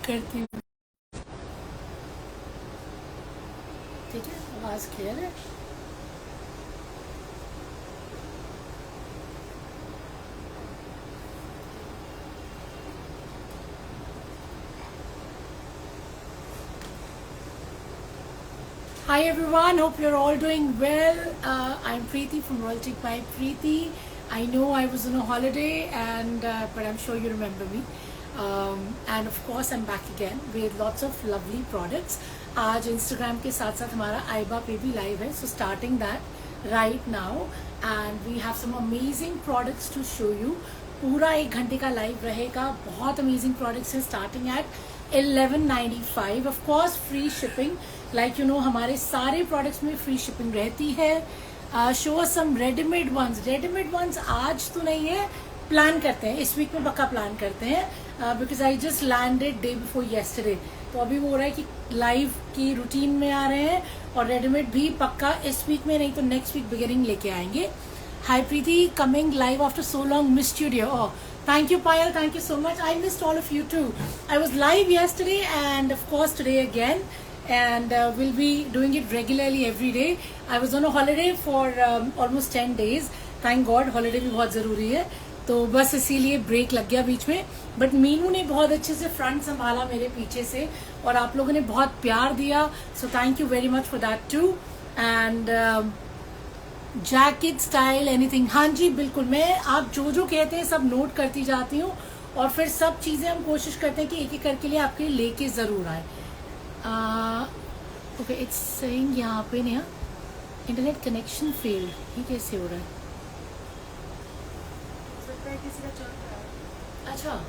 करती हूँ। ठीक है, आवाज क्लियर है? Hi everyone, hope you're all doing well. I'm Preeti from Royal Chick by Preeti. I know I was on a holiday, and but I'm sure you remember me. And of course, I'm back again with lots of lovely products. आज Instagram के साथ साथ हमारा आइबा पे भी live है, so starting that right now, and we have some amazing products to show you. पूरा 1 घंटे का लाइव रहेगा, बहुत अमेजिंग प्रोडक्ट्स हैं starting at 1195. Of course free shipping, like you know हमारे सारे प्रोडक्ट्स में फ्री शिपिंग रहती है. शो सम रेडीमेड वंस आज तो नहीं है, प्लान करते हैं इस वीक में, पक्का प्लान करते हैं because I just landed day before yesterday. तो अभी वो हो रहा है कि लाइव की रूटीन में आ रहे हैं, और रेडीमेड भी पक्का इस वीक में नहीं तो नेक्स्ट वीक बिगिनिंग लेके आएंगे. Hi Preeti, coming live after so long, missed you dear. Oh, thank you Payal, thank you so much. I missed all of you too. I was live yesterday and of course today again, and we'll be doing it regularly every day. I was on a holiday for almost 10 days. Thank God, holiday भी बहुत ज़रूरी है, तो बस इसीलिए break लग गया बीच में. बट मीनू ने बहुत अच्छे से फ्रंट संभाला मेरे पीछे से, और आप लोगों ने बहुत प्यार दिया, so thank you very much for that too. And jacket style anything, हाँ जी बिल्कुल, मैं आप जो जो कहते हैं सब नोट करती जाती हूँ, और फिर सब चीज़ें हम कोशिश करते हैं कि एक एक करके लिए आपके लिए लेके ज़रूर आए. ओके, इट्स सेइंग यहाँ पे नहीं, इंटरनेट कनेक्शन फेल्ड, ये कैसे हो रहा है? अच्छा.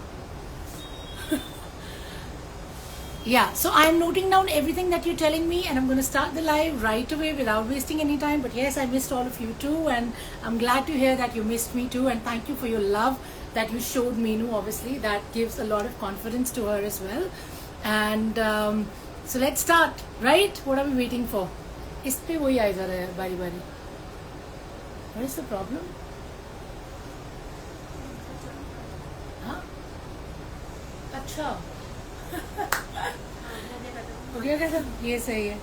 Yeah, so I'm noting down everything that you're telling me, and I'm going to start the live right away without wasting any time. But yes, I missed all of you too, and I'm glad to hear that you missed me too, and thank you for your love that you showed Meenu. Obviously, that gives a lot of confidence to her as well. And so let's start, right? What are we waiting for? इस पे वही आ जा रहा है बारी बारी. What is the problem? हाँ, अच्छा. ये सही है.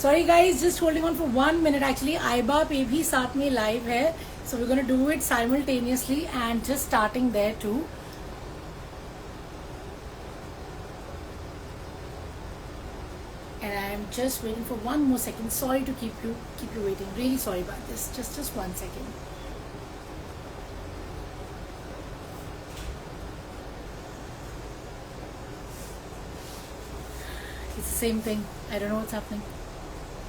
Sorry guys, just holding on for 1 minute. Actually आइबा पे भी साथ में लाइव है, so we gonna do it simultaneously and just starting there too. And I am just waiting for 1 more second. Sorry to keep you waiting. Really sorry about this. Just 1 second. It's the same thing. I don't know what's happening.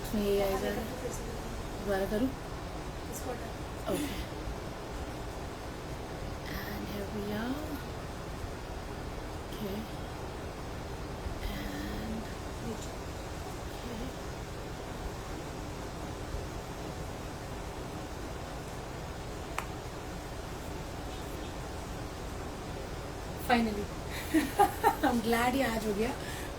इसमें ये आ जा रहा है. दोबारा करूँ? Okay. And here we are. Okay. And okay. Finally. I'm glad ये आज हो गया.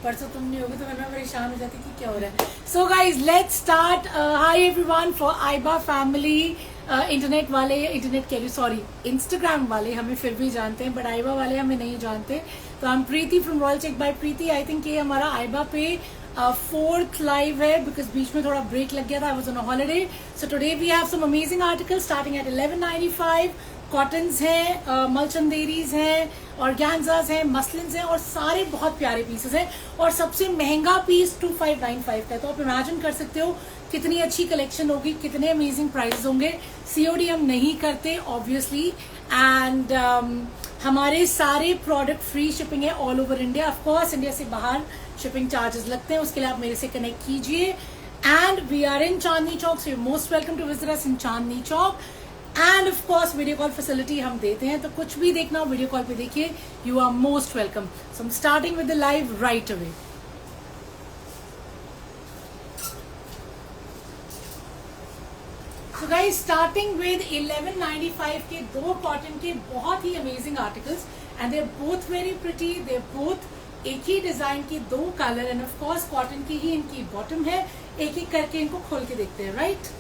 परसों तुम नहीं होगी तो मैं परेशान हो जाती कि क्या हो रहा है. So guys let's start. Hi everyone, for आइबा फैमिली. इंटरनेट वाले, इंटरनेट कह रही, सॉरी, इंस्टाग्राम वाले हमें फिर भी जानते हैं, बट आइबा वाले हमें नहीं जानते. तो I am Preeti from Royal Check by Preeti. I think ये हमारा आइबा पे 4th लाइव है, बिकॉज बीच में थोड़ा ब्रेक लग गया था. I was on a holiday. So today we have some amazing article starting at 1195. Cottons हैं, मलचंदेरीज हैं, ऑर्गेन्जाज हैं, मसलिन्स हैं, और सारे बहुत प्यारे पीसेस हैं. और सबसे महंगा पीस 2595 का है. तो आप इमेजिन कर सकते हो कितनी अच्छी कलेक्शन होगी, कितने अमेजिंग प्राइसेस होंगे. सीओडी हम नहीं करते ऑब्वियसली, एंड हमारे सारे प्रोडक्ट फ्री शिपिंग है all over India. Of course India से बाहर शिपिंग चार्जेस लगते हैं, उसके लिए आप मेरे से कनेक्ट कीजिए. And we are in Chandni Chowk, so you most welcome to visit us in Chandni Chowk. And of course video call facility हम देते हैं, तो कुछ भी देखना हो वीडियो कॉल पे देखिए. You are most welcome. So I am starting with the live right away. So guys, starting with 1195 के 2 कॉटन के बहुत ही amazing articles, and they are both very pretty. They are both एक ही design की 2 colour, and of course cotton की ही इनकी बॉटम है. एक एक करके इनको खोल के देखते हैं, right.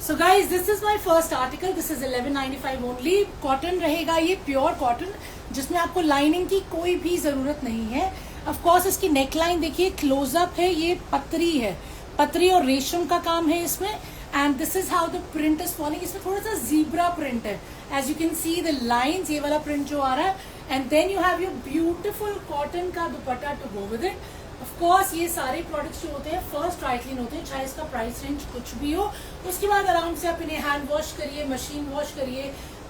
So guys this is my first article. This is 1195 only. Cotton रहेगा ये, प्योर कॉटन, जिसमें आपको लाइनिंग की कोई भी जरूरत नहीं है. ऑफ कोर्स इसकी नेकलाइन देखिए, क्लोजअप है, ये पतरी है, पतरी और रेशम का काम है इसमें. And this is how the print is following. इसमें थोड़ा सा जीब्रा प्रिंट है, as you can see the lines, ये वाला प्रिंट जो आ रहा है. And then you have your beautiful cotton का dupatta to go with it. Of course ये सारे प्रोडक्ट्स जो होते हैं फर्स्ट ड्राई क्लीन होते हैं, चाहे इसका प्राइस रेंज कुछ भी हो. उसके बाद आराम से आप इन्हें हैंड वॉश करिए, मशीन वॉश करिए,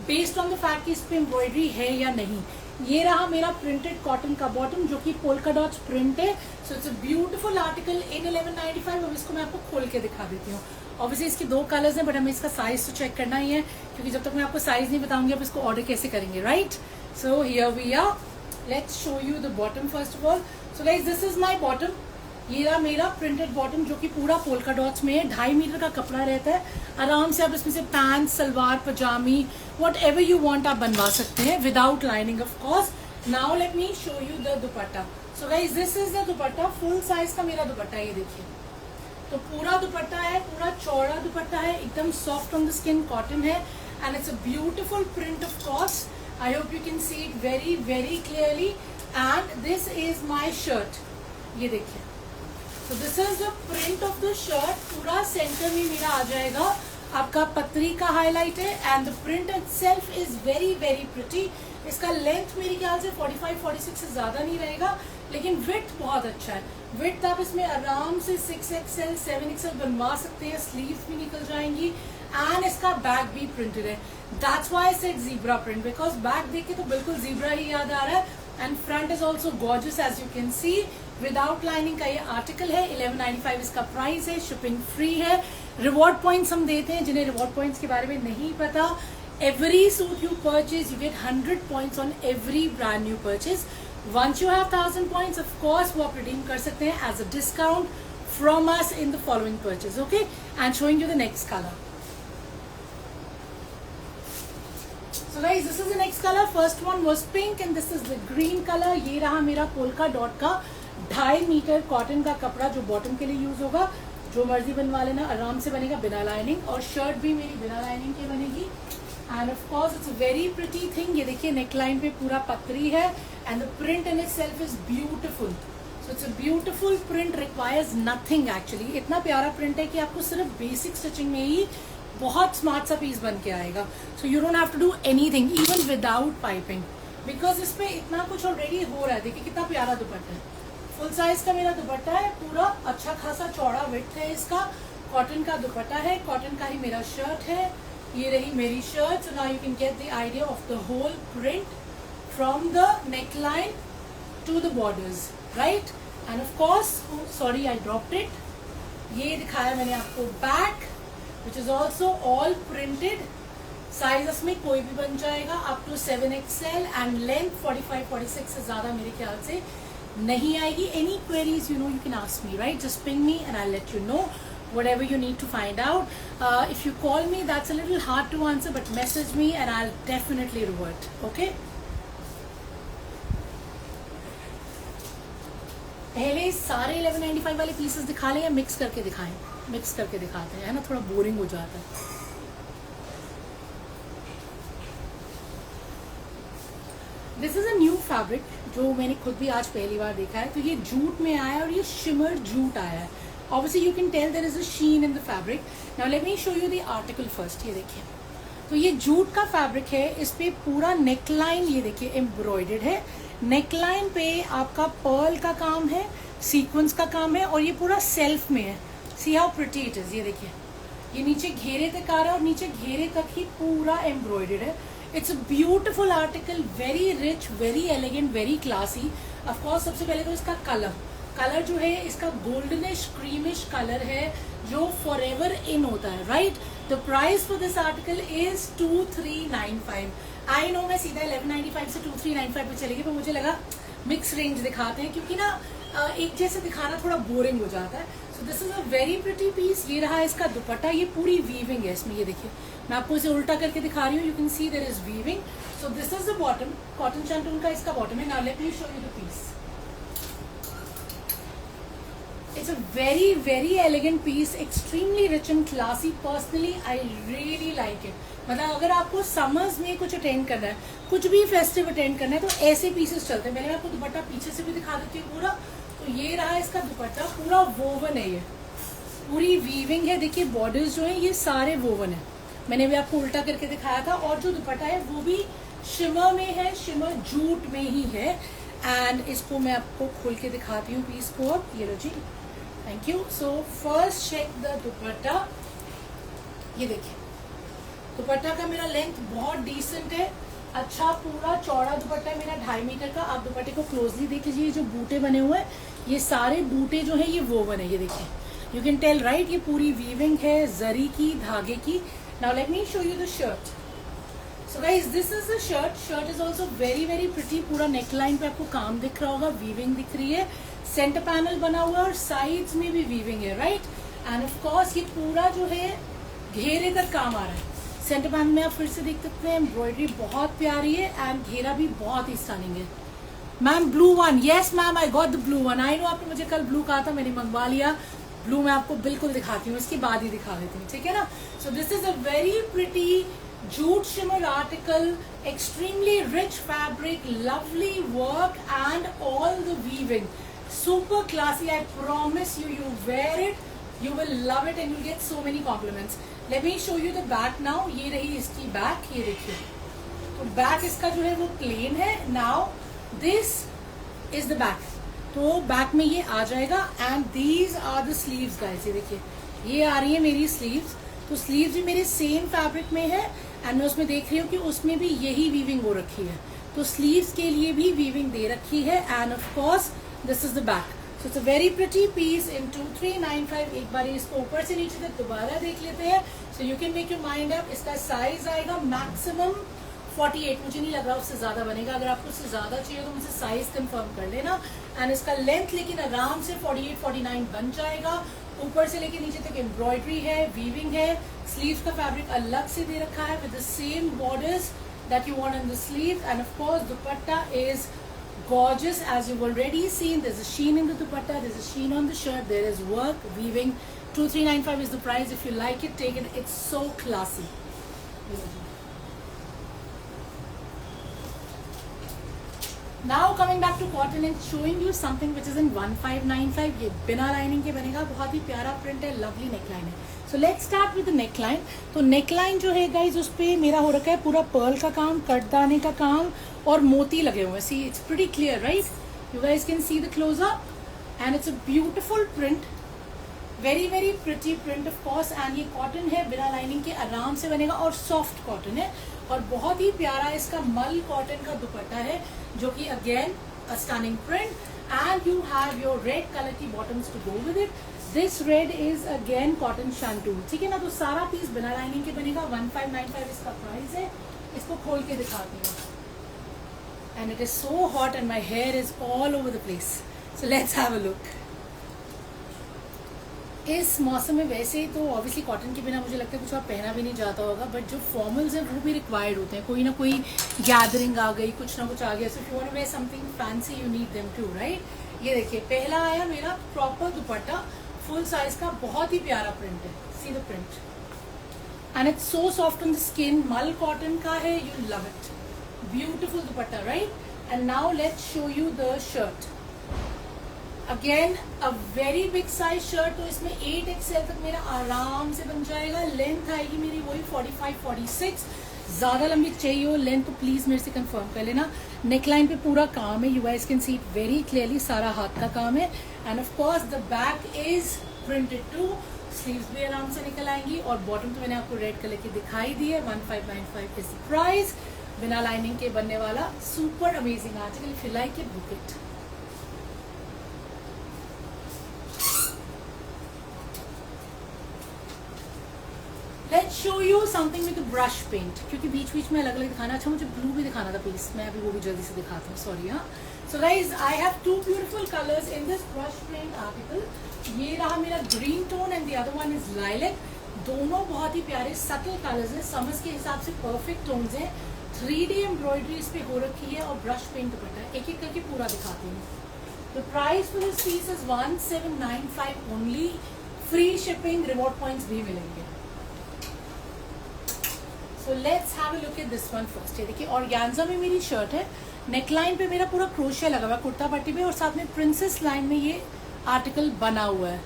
बेस्ड ऑन द फैक्ट कि इस पे एम्ब्रॉयडरी है या नहीं. ये रहा मेरा प्रिंटेड कॉटन का बॉटम, जो कि पोल्का डॉट्स प्रिंट है. So it's a beautiful article in 1195. अब इसको मैं आपको खोल के दिखा देती हूँ. ऑब्वियसली इसके 2 कलर्स हैं, बट हमें इसका साइज तो चेक करना ही है, क्योंकि जब तक मैं आपको साइज नहीं बताऊंगी आप इसको ऑर्डर कैसे करेंगे, right? So here we are. Let's show you the bottom first of all. So guys this is my bottom. ये रहा मेरा प्रिंटेड बॉटम, जो कि पूरा पोल्का डॉट्स में है. 2.5 मीटर का कपड़ा रहता है. आराम से आप इसमें से पैंट, सलवार, पजामी, वट एवर यू वॉन्ट आप बनवा सकते हैं without lining of course. Now let me show you the dupatta. So guys this is the dupatta. Full size का मेरा दुपट्टा, ये देखिए. तो पूरा दुपट्टा है, पूरा चौड़ा दुपट्टा है, एकदम soft on the skin cotton है. And it's a beautiful print of course. I hope you can see it very very clearly. And this is my shirt. ये देखिए. So this is the print of the shirt. पूरा centre में मेरा आ जाएगा. आपका पतरी का हाईलाइट है. And the print itself is very very pretty. इसका लेंथ मेरे ख्याल से 45-46 से ज्यादा नहीं रहेगा, लेकिन विड्थ बहुत अच्छा है. विड्थ आप इसमें आराम से 6XL 7XL बनवा सकते हैं. स्लीव्स भी निकल जाएंगी. एंड इसका बैक भी प्रिंटेड है. That's why I said zebra print, because back देख के तो बिल्कुल जीब्रा ही याद आ रहा है. And front is also gorgeous, as you can see. Without lining का ये आर्टिकल है. 1195 इसका प्राइस है. शिपिंग फ्री है. रिवॉर्ड पॉइंट्स हम देते हैं. जिन्हें रिवॉर्ड पॉइंट्स के बारे में नहीं पता, every suit you purchase you get 100 points on every brand new purchase. Once you have 1000 points, of course वो आप रिडीम कर सकते हैं as a discount from us in the following purchase. Okay, and showing you the next colour. So guys, this is the next color. First one was pink and this is the green color. ये रहा मेरा polka dot का 2.5 metre cotton का कपड़ा, जो bottom के लिए use होगा. जो मर्जी बनवा लेना, आराम से बनेगा बिना लाइनिंग. और शर्ट भी मेरी बिना लाइनिंग के बनेगी. And of course it's very pretty thing. ये देखिए नेकलाइन पे पूरा पतरी है. And the print in itself is beautiful. So it's a beautiful print, requires nothing actually. इतना प्यारा प्रिंट है कि आपको सिर्फ बेसिक स्टिचिंग में ही बहुत स्मार्ट सा पीस बन के आएगा. So you don't have to do anything even without piping, because इस पे इतना कुछ ऑलरेडी हो रहा है. देखिए कितना प्यारा दुपट्टा है. फुल साइज का मेरा दुपट्टा है. पूरा अच्छा खासा चौड़ा विड्थ है इसका. कॉटन का दुपट्टा है. कॉटन का ही मेरा शर्ट है. ये रही मेरी shirt. So now you can get the idea of the whole print from the neckline to the borders, right? And of course, sorry I dropped it. ये दिखाया मैंने आपको back, which is also all printed. Sizes में कोई भी बन जाएगा up to 7XL and length 45-46 से ज्यादा मेरे ख्याल से नहीं आएगी. Any queries you can ask me, right? Just ping me and I'll let you know whatever you need to find out. If you call me, that's a little hard to answer, but message me and I'll definitely revert. Okay? पहले सारे 1195 वाले pieces दिखा लें या mix करके दिखाएं? Mix करके दिखाते हैं, है ना, थोड़ा बोरिंग हो जाता है. This is a new fabric जो मैंने खुद भी आज पहली बार देखा है. तो ये जूट में आया है और ये शिमर जूट आया है. Obviously you can tell there is a sheen in the fabric. Now let me show you the article first. ये देखिए, तो ये जूट का फैब्रिक है. इस पे पूरा नेकलाइन ये देखिए एम्ब्रॉयडर्ड है. नेकलाइन पे आपका पर्ल का काम है, सीक्वेंस का काम है, और ये पूरा सेल्फ में है. See how pretty it is. ये देखिए, ये नीचे घेरे तक आ रहा है और नीचे घेरे तक ही पूरा एम्ब्रॉयडर्ड है. It's a beautiful article, very rich, very elegant, very classy. Of course सबसे पहले तो इसका कलर जो है इसका गोल्डनिश क्रीमिश कलर है, जो फॉर एवर इन होता है, right? The price for this article is 2395. I know मैं सीधा 1195 से 2395 पे चलेगी, पर मुझे लगा मिक्स रेंज दिखाते हैं, क्योंकि ना एक जैसे दिखाना थोड़ा बोरिंग हो जाता है. So this is a very pretty piece. ये रहा इसका दुपट्टा. ये पूरी वीविंग है इसमें. ये देखिए, मैं आपको इसे उल्टा करके दिखा रही हूँ. You can see there is weaving. So this is the bottom. Cotton shantoon का इसका बॉटम है. Now let me show you the piece. It's a very very elegant piece, extremely rich and classy. Personally, I really like it. मतलब अगर आपको summers में कुछ attend करना है, कुछ भी फेस्टिव अटेंड करना है, तो ऐसे पीसेस चलते हैं. मैंने आपको दुपट्टा पीछे से भी दिखा देती हूँ पूरा. तो ये रहा इसका दुपट्टा, पूरा वोवन है, ये पूरी वीविंग है. देखिए बॉर्डर्स जो है ये सारे वोवन है. मैंने भी आपको उल्टा करके दिखाया था. और जो दुपट्टा है वो भी शिमर में है, शिमर जूट में ही है. एंड इसको मैं आपको खोल के दिखाती हूँ पीस को. अब ये लो जी, thank you. So first check the dupatta. ये देखिए दुपट्टा का मेरा लेंथ बहुत डिसेंट है. अच्छा पूरा चौड़ा दुपट्टा है मेरा, 2.5 मीटर का. आप दुपट्टे को क्लोजली देख लीजिए. जो बूटे बने हुए हैं ये सारे बूटे जो है ये वोवन है. ये देखिए, यू कैन टेल राइट, ये पूरी वीविंग है जरी की, धागे की. Now let me show you the shirt. So guys this is the shirt. Shirt is also very very pretty. पूरा नेकलाइन पे आपको काम दिख रहा होगा, वीविंग दिख रही है, सेंटर पैनल बना हुआ है और साइड्स में भी वीविंग है, राइट. एंड ऑफ कोर्स ये पूरा जो है घेरे तक काम आ रहा है. सेंटर पैनल में आप फिर से देख सकते हैं, एम्ब्रॉयडरी बहुत प्यारी है एंड घेरा भी बहुत ही स्टनिंग है. Ma'am blue one, yes ma'am I got the blue one. I know आपने मुझे कल ब्लू कहा था, मैंने मंगवा लिया. ब्लू मैं आपको बिल्कुल दिखाती हूँ, इसके बाद ही दिखा देती हूँ, ठीक है ना. सो this is a very pretty jute shimmer article, extremely rich fabric, lovely work and all the weaving, super classy. I promise you, you wear it, you will love it and you'll get so many compliments. Let me show you the back now. ये रही इसकी back, ये देखिए. तो back इसका जो है वो प्लेन है. Now this is the back. तो बैक में ये आ जाएगा and these are the sleeves guys. ये देखिए, ये आ रही है मेरी sleeves. तो स्लीव्स भी मेरे सेम फैब्रिक में है एंड मैं उसमें देख रही हूँ कि उसमें भी यही वीविंग हो रखी है. तो स्लीव्स के लिए भी वीविंग दे रखी है. And of course this is the back. So it's a very pretty piece in 2395. एक बार इसको ऊपर से नीचे तक दोबारा देख लेते हैं. So you can make your mind up. इसका साइज आएगा मैक्सिमम 48. मुझे नहीं लग रहा उससे ज्यादा बनेगा. अगर आपको उससे ज्यादा चाहिए तो मुझे साइज कंफर्म कर लेना. एंड इसका लेंथ लेकिन आराम से 48-49 बन जाएगा. ऊपर से लेके नीचे तक एम्ब्रॉयडरी है, वीविंग है. स्लीव का फैब्रिक अलग से दे रखा है with the same borders that you want in the sleeve. And of course dupatta is gorgeous as you've already seen. There's a sheen in the dupatta, there's a sheen on the shirt, there is work, weaving. 2395 is the price. If you like it, take it. It's so classy. Now coming back to cotton and showing you something which is in 1595. ये बिना lining के बनेगा. बहुत ही प्यारा print है, lovely neckline है. So let's start with the neckline. तो नेकलाइन जो है गाइज उस पर मेरा हो रखा है पूरा पर्ल का काम, कटदाने का काम और मोती लगे हुए हैं. See it's pretty clear right. You guys can see the close up and it's a beautiful print, very very pretty print of course. And ये कॉटन है, बिना लाइनिंग के आराम से बनेगा और सॉफ्ट कॉटन है. और बहुत ही प्यारा इसका मल कॉटन का दुपट्टा है जो कि again a stunning print. And you have your red colour की bottoms to go with it. This red is again cotton shantoon, ठीक है ना. तो सारा पीस बिना लाइनिंग के बनेगा. 1595 इसका प्राइस है. इसको खोल के दिखाती हूँ. And it is so hot and my here is all over the place. So let's have a look. इस मौसम में वैसे ही तो ऑब्वियसली कॉटन के बिना मुझे लगता है कुछ और पहना भी नहीं जाता होगा. बट जो फॉर्मल्स हैं वो भी रिक्वायर्ड होते हैं. कोई ना कोई गैदरिंग आ गई, कुछ ना कुछ आ गया. So if you want to wear something fancy you need them too right. ये देखिए पहला आया मेरा प्रॉपर दुपट्टा, फुल साइज का. बहुत ही प्यारा प्रिंट है. सी the print and it's so soft on the skin. मल कॉटन का है, you love it. Beautiful dupatta right. And now let's show you the shirt. Again a very big size shirt. तो इसमें 8XL तक मेरा आराम से बन जाएगा. लेंथ आएगी मेरी वही 45-46. ज्यादा लंबी चाहिए हो लेंथ तो प्लीज मेरे से कंफर्म कर लेना. नेकलाइन पे पूरा काम है. You guys can see it very clearly. सारा हाथ का काम है. And of course the back is printed to. Sleeves भी आराम से निकल आएंगी. और बॉटम तो मैंने आपको रेड कलर की दिखाई दी है. 1595 इज द प्राइस. बिना लाइनिंग के बनने वाला super amazing article. If you like it book it. Let's show you something with brush paint. क्योंकि बीच बीच में अलग अलग दिखाना. अच्छा मुझे ब्लू भी दिखाना था प्लीज. मैं अभी वो भी जल्दी से दिखाता हूँ. सॉरी. हाँ. So guys I have 2 beautiful colours in this brush paint article. ये रहा मेरा green tone and the other one is lilac. दोनों बहुत ही प्यारे सटल कलर्स हैं. समर्स के हिसाब से परफेक्ट टोन्स हैं. 3D एम्ब्रॉयडरी इस पे हो रखी है और ब्रश पेंट दुपट्टा है. एक एक करके पूरा दिखाती हूँ. The price for this piece is 1795 only. Free shipping, reward points भी मिलेंगे. So let's have a look at this one first. ये देखिए ऑर्गेन्जा में मेरी शर्ट है. नेकलाइन पे मेरा पूरा क्रोशिया लगा हुआ है कुर्ता पट्टी पे, और साथ में प्रिंसेस लाइन में ये आर्टिकल बना हुआ है.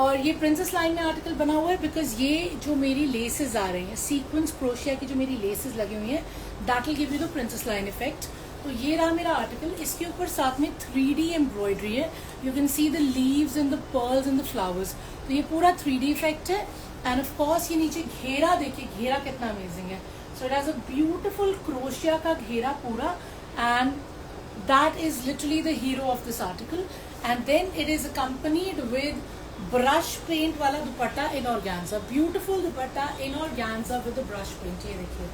और ये प्रिंसेस लाइन में आर्टिकल बना हुआ है बिकॉज ये जो मेरी लेसेस आ रही हैं, सीक्वेंस क्रोशिया की जो मेरी लेसेस लगी हुई हैं, that will give you the princess line effect. तो ये रहा मेरा आर्टिकल. इसके ऊपर साथ में 3D एम्ब्रॉयडरी है. You can see the leaves and the pearls and the flowers. तो ये पूरा 3D इफेक्ट है. एंड ऑफ कोर्स ये नीचे घेरा देखिए, घेरा कितना अमेजिंग है. So it has a beautiful crochet का घेरा पूरा, and that is literally the hero of this article. And then it is accompanied with brush paint वाला dupatta in organza. Beautiful dupatta in organza with the brush paint. ये देखिए,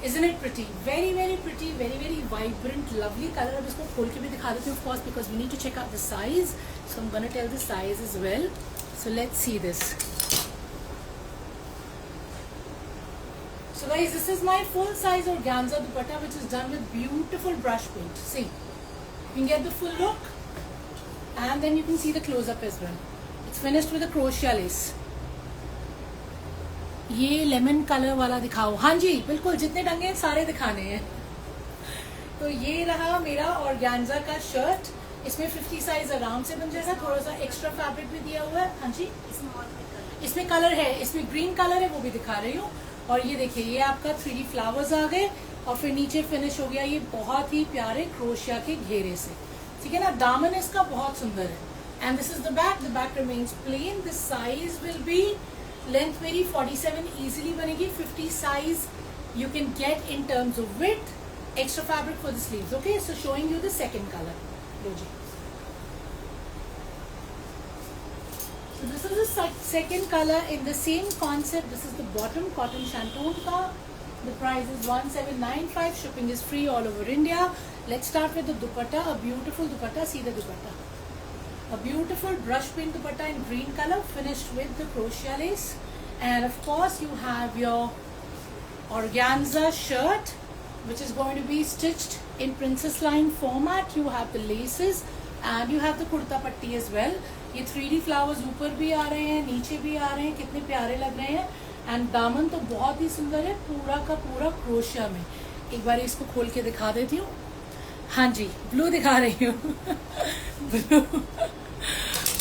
isn't it pretty? Very very pretty, very very vibrant, lovely color. अब इसको खोल के भी दिखा देती हूँ of course because we need to check out the size. So I'm gonna tell the size as well. So let's see this. So guys, this is my full size organza dupatta which is done with beautiful brush paint. See, you can get the full look and then you can see the close up as well. It's finished with a crochet lace. ये lemon colour वाला दिखाओ. हाँ जी बिल्कुल, जितने टंगे हैं सारे दिखाने हैं. तो ये रहा मेरा ऑर्गेन्जा का शर्ट. इसमें 50 साइज आराम से बन जाएगा. थोड़ा सा एक्स्ट्रा फैब्रिक भी दिया हुआ है. हाँ जी, इसमें कलर है, इसमें ग्रीन कलर है, वो भी दिखा रही हूँ. और ये देखिए, ये आपका 3D फ्लावर्स आ गए और फिर नीचे फिनिश हो गया ये बहुत ही प्यारे क्रोशिया के घेरे से. ठीक है ना. दामन इसका बहुत सुंदर है. And this is the back. The back remains plain. This size will be, length मेरी 47 इजीली बनेगी. 50 size you can get in terms of width. Extra fabric for the sleeves. Okay, so showing you the second colour. लो जी. So this is the second color in the same concept. This is the bottom, cotton shanton ka. The price is 1795. Shipping is free all over India. Let's start with the dupatta. A beautiful dupatta. See the dupatta. A beautiful brush print dupatta in green color, finished with the crochet lace. And of course you have your organza shirt which is going to be stitched in princess line format. You have the laces and you have the kurta patti as well. ये 3D flowers ऊपर भी आ रहे हैं, नीचे भी आ रहे हैं, कितने प्यारे लग रहे हैं. एंड दामन तो बहुत ही सुंदर है, पूरा का पूरा क्रोशिया में. एक बार इसको खोल के दिखा देती हूँ. हाँ जी, ब्लू दिखा रही हूँ. Blue.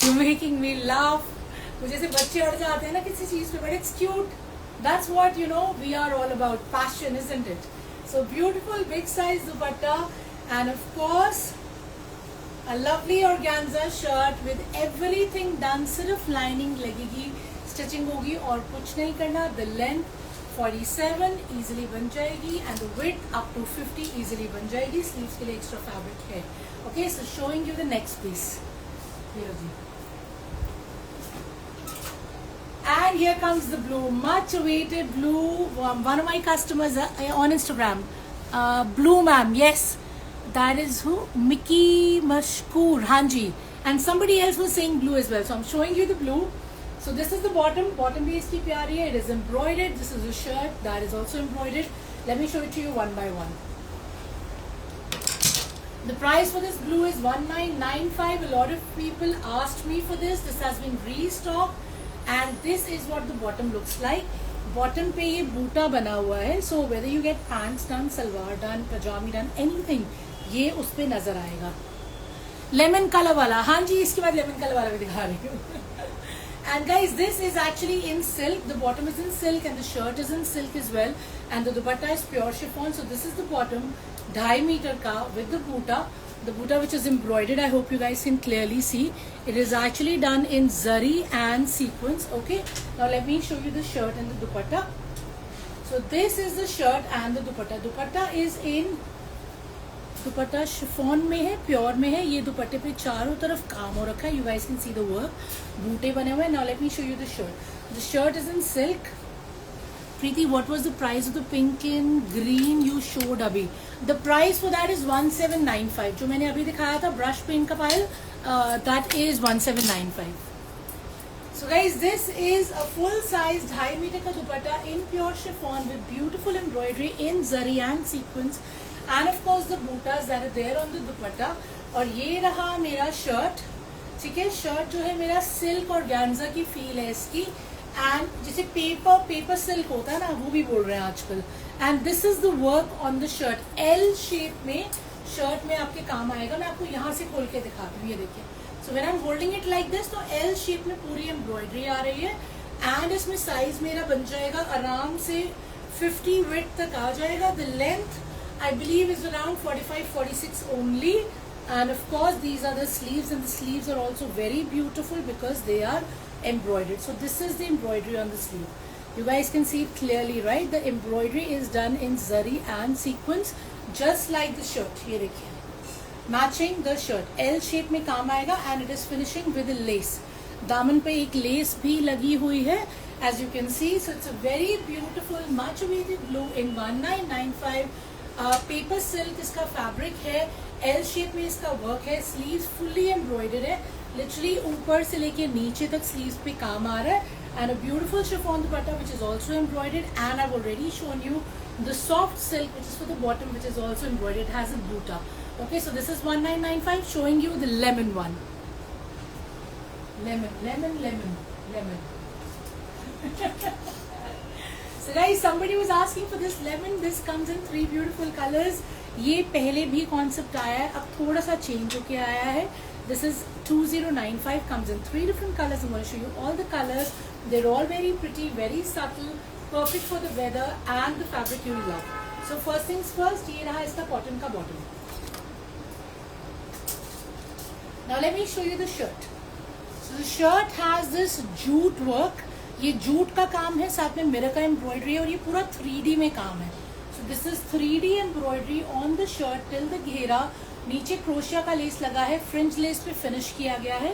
You're making me laugh. मुझे से बच्चे अड़ जाते हैं ना किसी चीज पे, but it's cute. That's what, you know, we are all about. Passion, isn't it? So beautiful big size dupatta, and of course a lovely organza shirt with everything done. सिर्फ लाइनिंग लगेगी, स्टिचिंग होगी और कुछ नहीं करना. The length 47 easily बन जाएगी and the width up to 50 easily बन जाएगी. Sleeves के लिए extra fabric है. Okay, so showing you the next piece. Here ji. And here comes the blue, much awaited blue. One of my customers on Instagram, Blue Ma'am, yes, that is who? Mickey Mashkoor, Hanji. And somebody else was saying blue as well. So I'm showing you the blue. So this is the bottom. Bottom base ki pyari hai. It is embroidered. This is a shirt that is also embroidered. Let me show it to you one by one. The price for this blue is 1995. A lot of people asked me for this. This has been restocked. And this is what the bottom looks like. Bottom पे ये बूटा बना हुआ है. So whether you get pants done, salwar done, pajami done, anything, ये उस पे नजर आएगा. लेमन कलर वाला. हाँ जी, इसके बाद लेमन कलर वाला भी दिखा रही हूँ. And guys, this is actually in silk. The bottom is in silk and the shirt is in silk as well. And the dupatta is pure chiffon. So this is the bottom, 2.5 meter ka with the boota. The boota which is embroidered. I hope you guys can clearly see. It is actually done in zari and sequins. Okay. Now let me show you the shirt and the dupatta. So this is the shirt and the dupatta. Dupatta is in, dupatta chiffon में है, pure में है. ये दुपट्टे पे चारों तरफ काम हो रखा है. You guys can see the work. बूटे बने हुए हैं. Now let me show you the shirt. The shirt is in silk. Preeti, what was the price of the pink in green you showed अभी? The price for that is 1795. जो मैंने अभी दिखाया था ब्रश पेंट का Payal, that is 1795. So guys, this is a full size 2.5 meter का दुपट्टा in pure chiffon with beautiful embroidery in zari and sequins. And of course the बूटास that are there on the dupatta. और ये रहा मेरा shirt. ठीक है, shirt जो है मेरा सिल्क और गैंजा की फील है इसकी. एंड जैसे पेपर सिल्क होता है ना, वो भी बोल रहे हैं आजकल. And this is the work on the shirt. L shape में शर्ट में आपके काम आएगा. मैं आपको यहाँ से खोल के दिखाती हूँ, ये देखिए. So when I am holding it like this, तो एल शेप में पूरी एम्ब्रॉयडरी आ रही है. एंड इसमें साइज मेरा बन जाएगा आराम से 50 विड्थ तक आ जाएगा. The length I believe is around 45-46 only. And of course these are the sleeves, and the sleeves are also very beautiful because they are embroidered. So this is the embroidery on the sleeve. You guys can see it clearly, right? The embroidery is done in zari and sequins, just like the shirt. ये देखिए, matching the shirt. L shape में काम आएगा and it is finishing with a lace. दामन पे एक less भी लगी हुई है, as you can see. So it's a very beautiful, much awaited blue in 1995. Paper silk इसका फैब्रिक है. एल शेप में इसका वर्क है. स्लीव्स फुल्ली एम्ब्रॉयडर्ड है. लिटरली ऊपर से लेके नीचे तक स्लीव्स पे काम आ रहा है. And a beautiful chiffon dupatta which is also embroidered. And I've already shown you the soft silk which is for the bottom, which is also embroidered. It has a buta. Okay, so this is 1995. Showing you the lemon one. Lemon. So guys, somebody was asking for this lemon. This comes in 3 beautiful colors. ये पहले भी concept आया है, अब थोड़ा सा change होके आया है. This is 2095, comes in 3 different colors. I'm going to show you all the colors. They're all very pretty, very subtle, perfect for the weather and the fabric you love. So first things first, ये रहा इसका cotton का bottom. Now let me show you the shirt. So the shirt has this jute work. ये jute का काम है, साथ में मिरर का एम्ब्रॉयडरी है, और ये पूरा 3D में काम है. So this is 3D embroidery on the shirt till the घेरा. नीचे क्रोशिया का लेस लगा है, फ्रिंज लेस पे फिनिश किया गया है.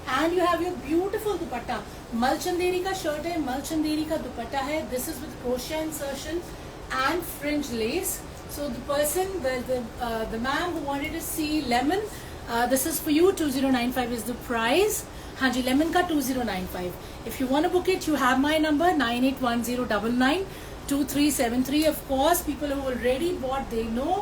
And you have your beautiful dupatta. मलचंदेरी का शर्ट है, मलचंदेरी का दुपट्टा है. This is with crochet insertion and fringe lace. So the person, the man who wanted to see lemon, this is for you. 2095 is the price. हाँ जी, lemon का 2095. If you want to book it, you have my number 9810992373. Of course, people who already bought, they know.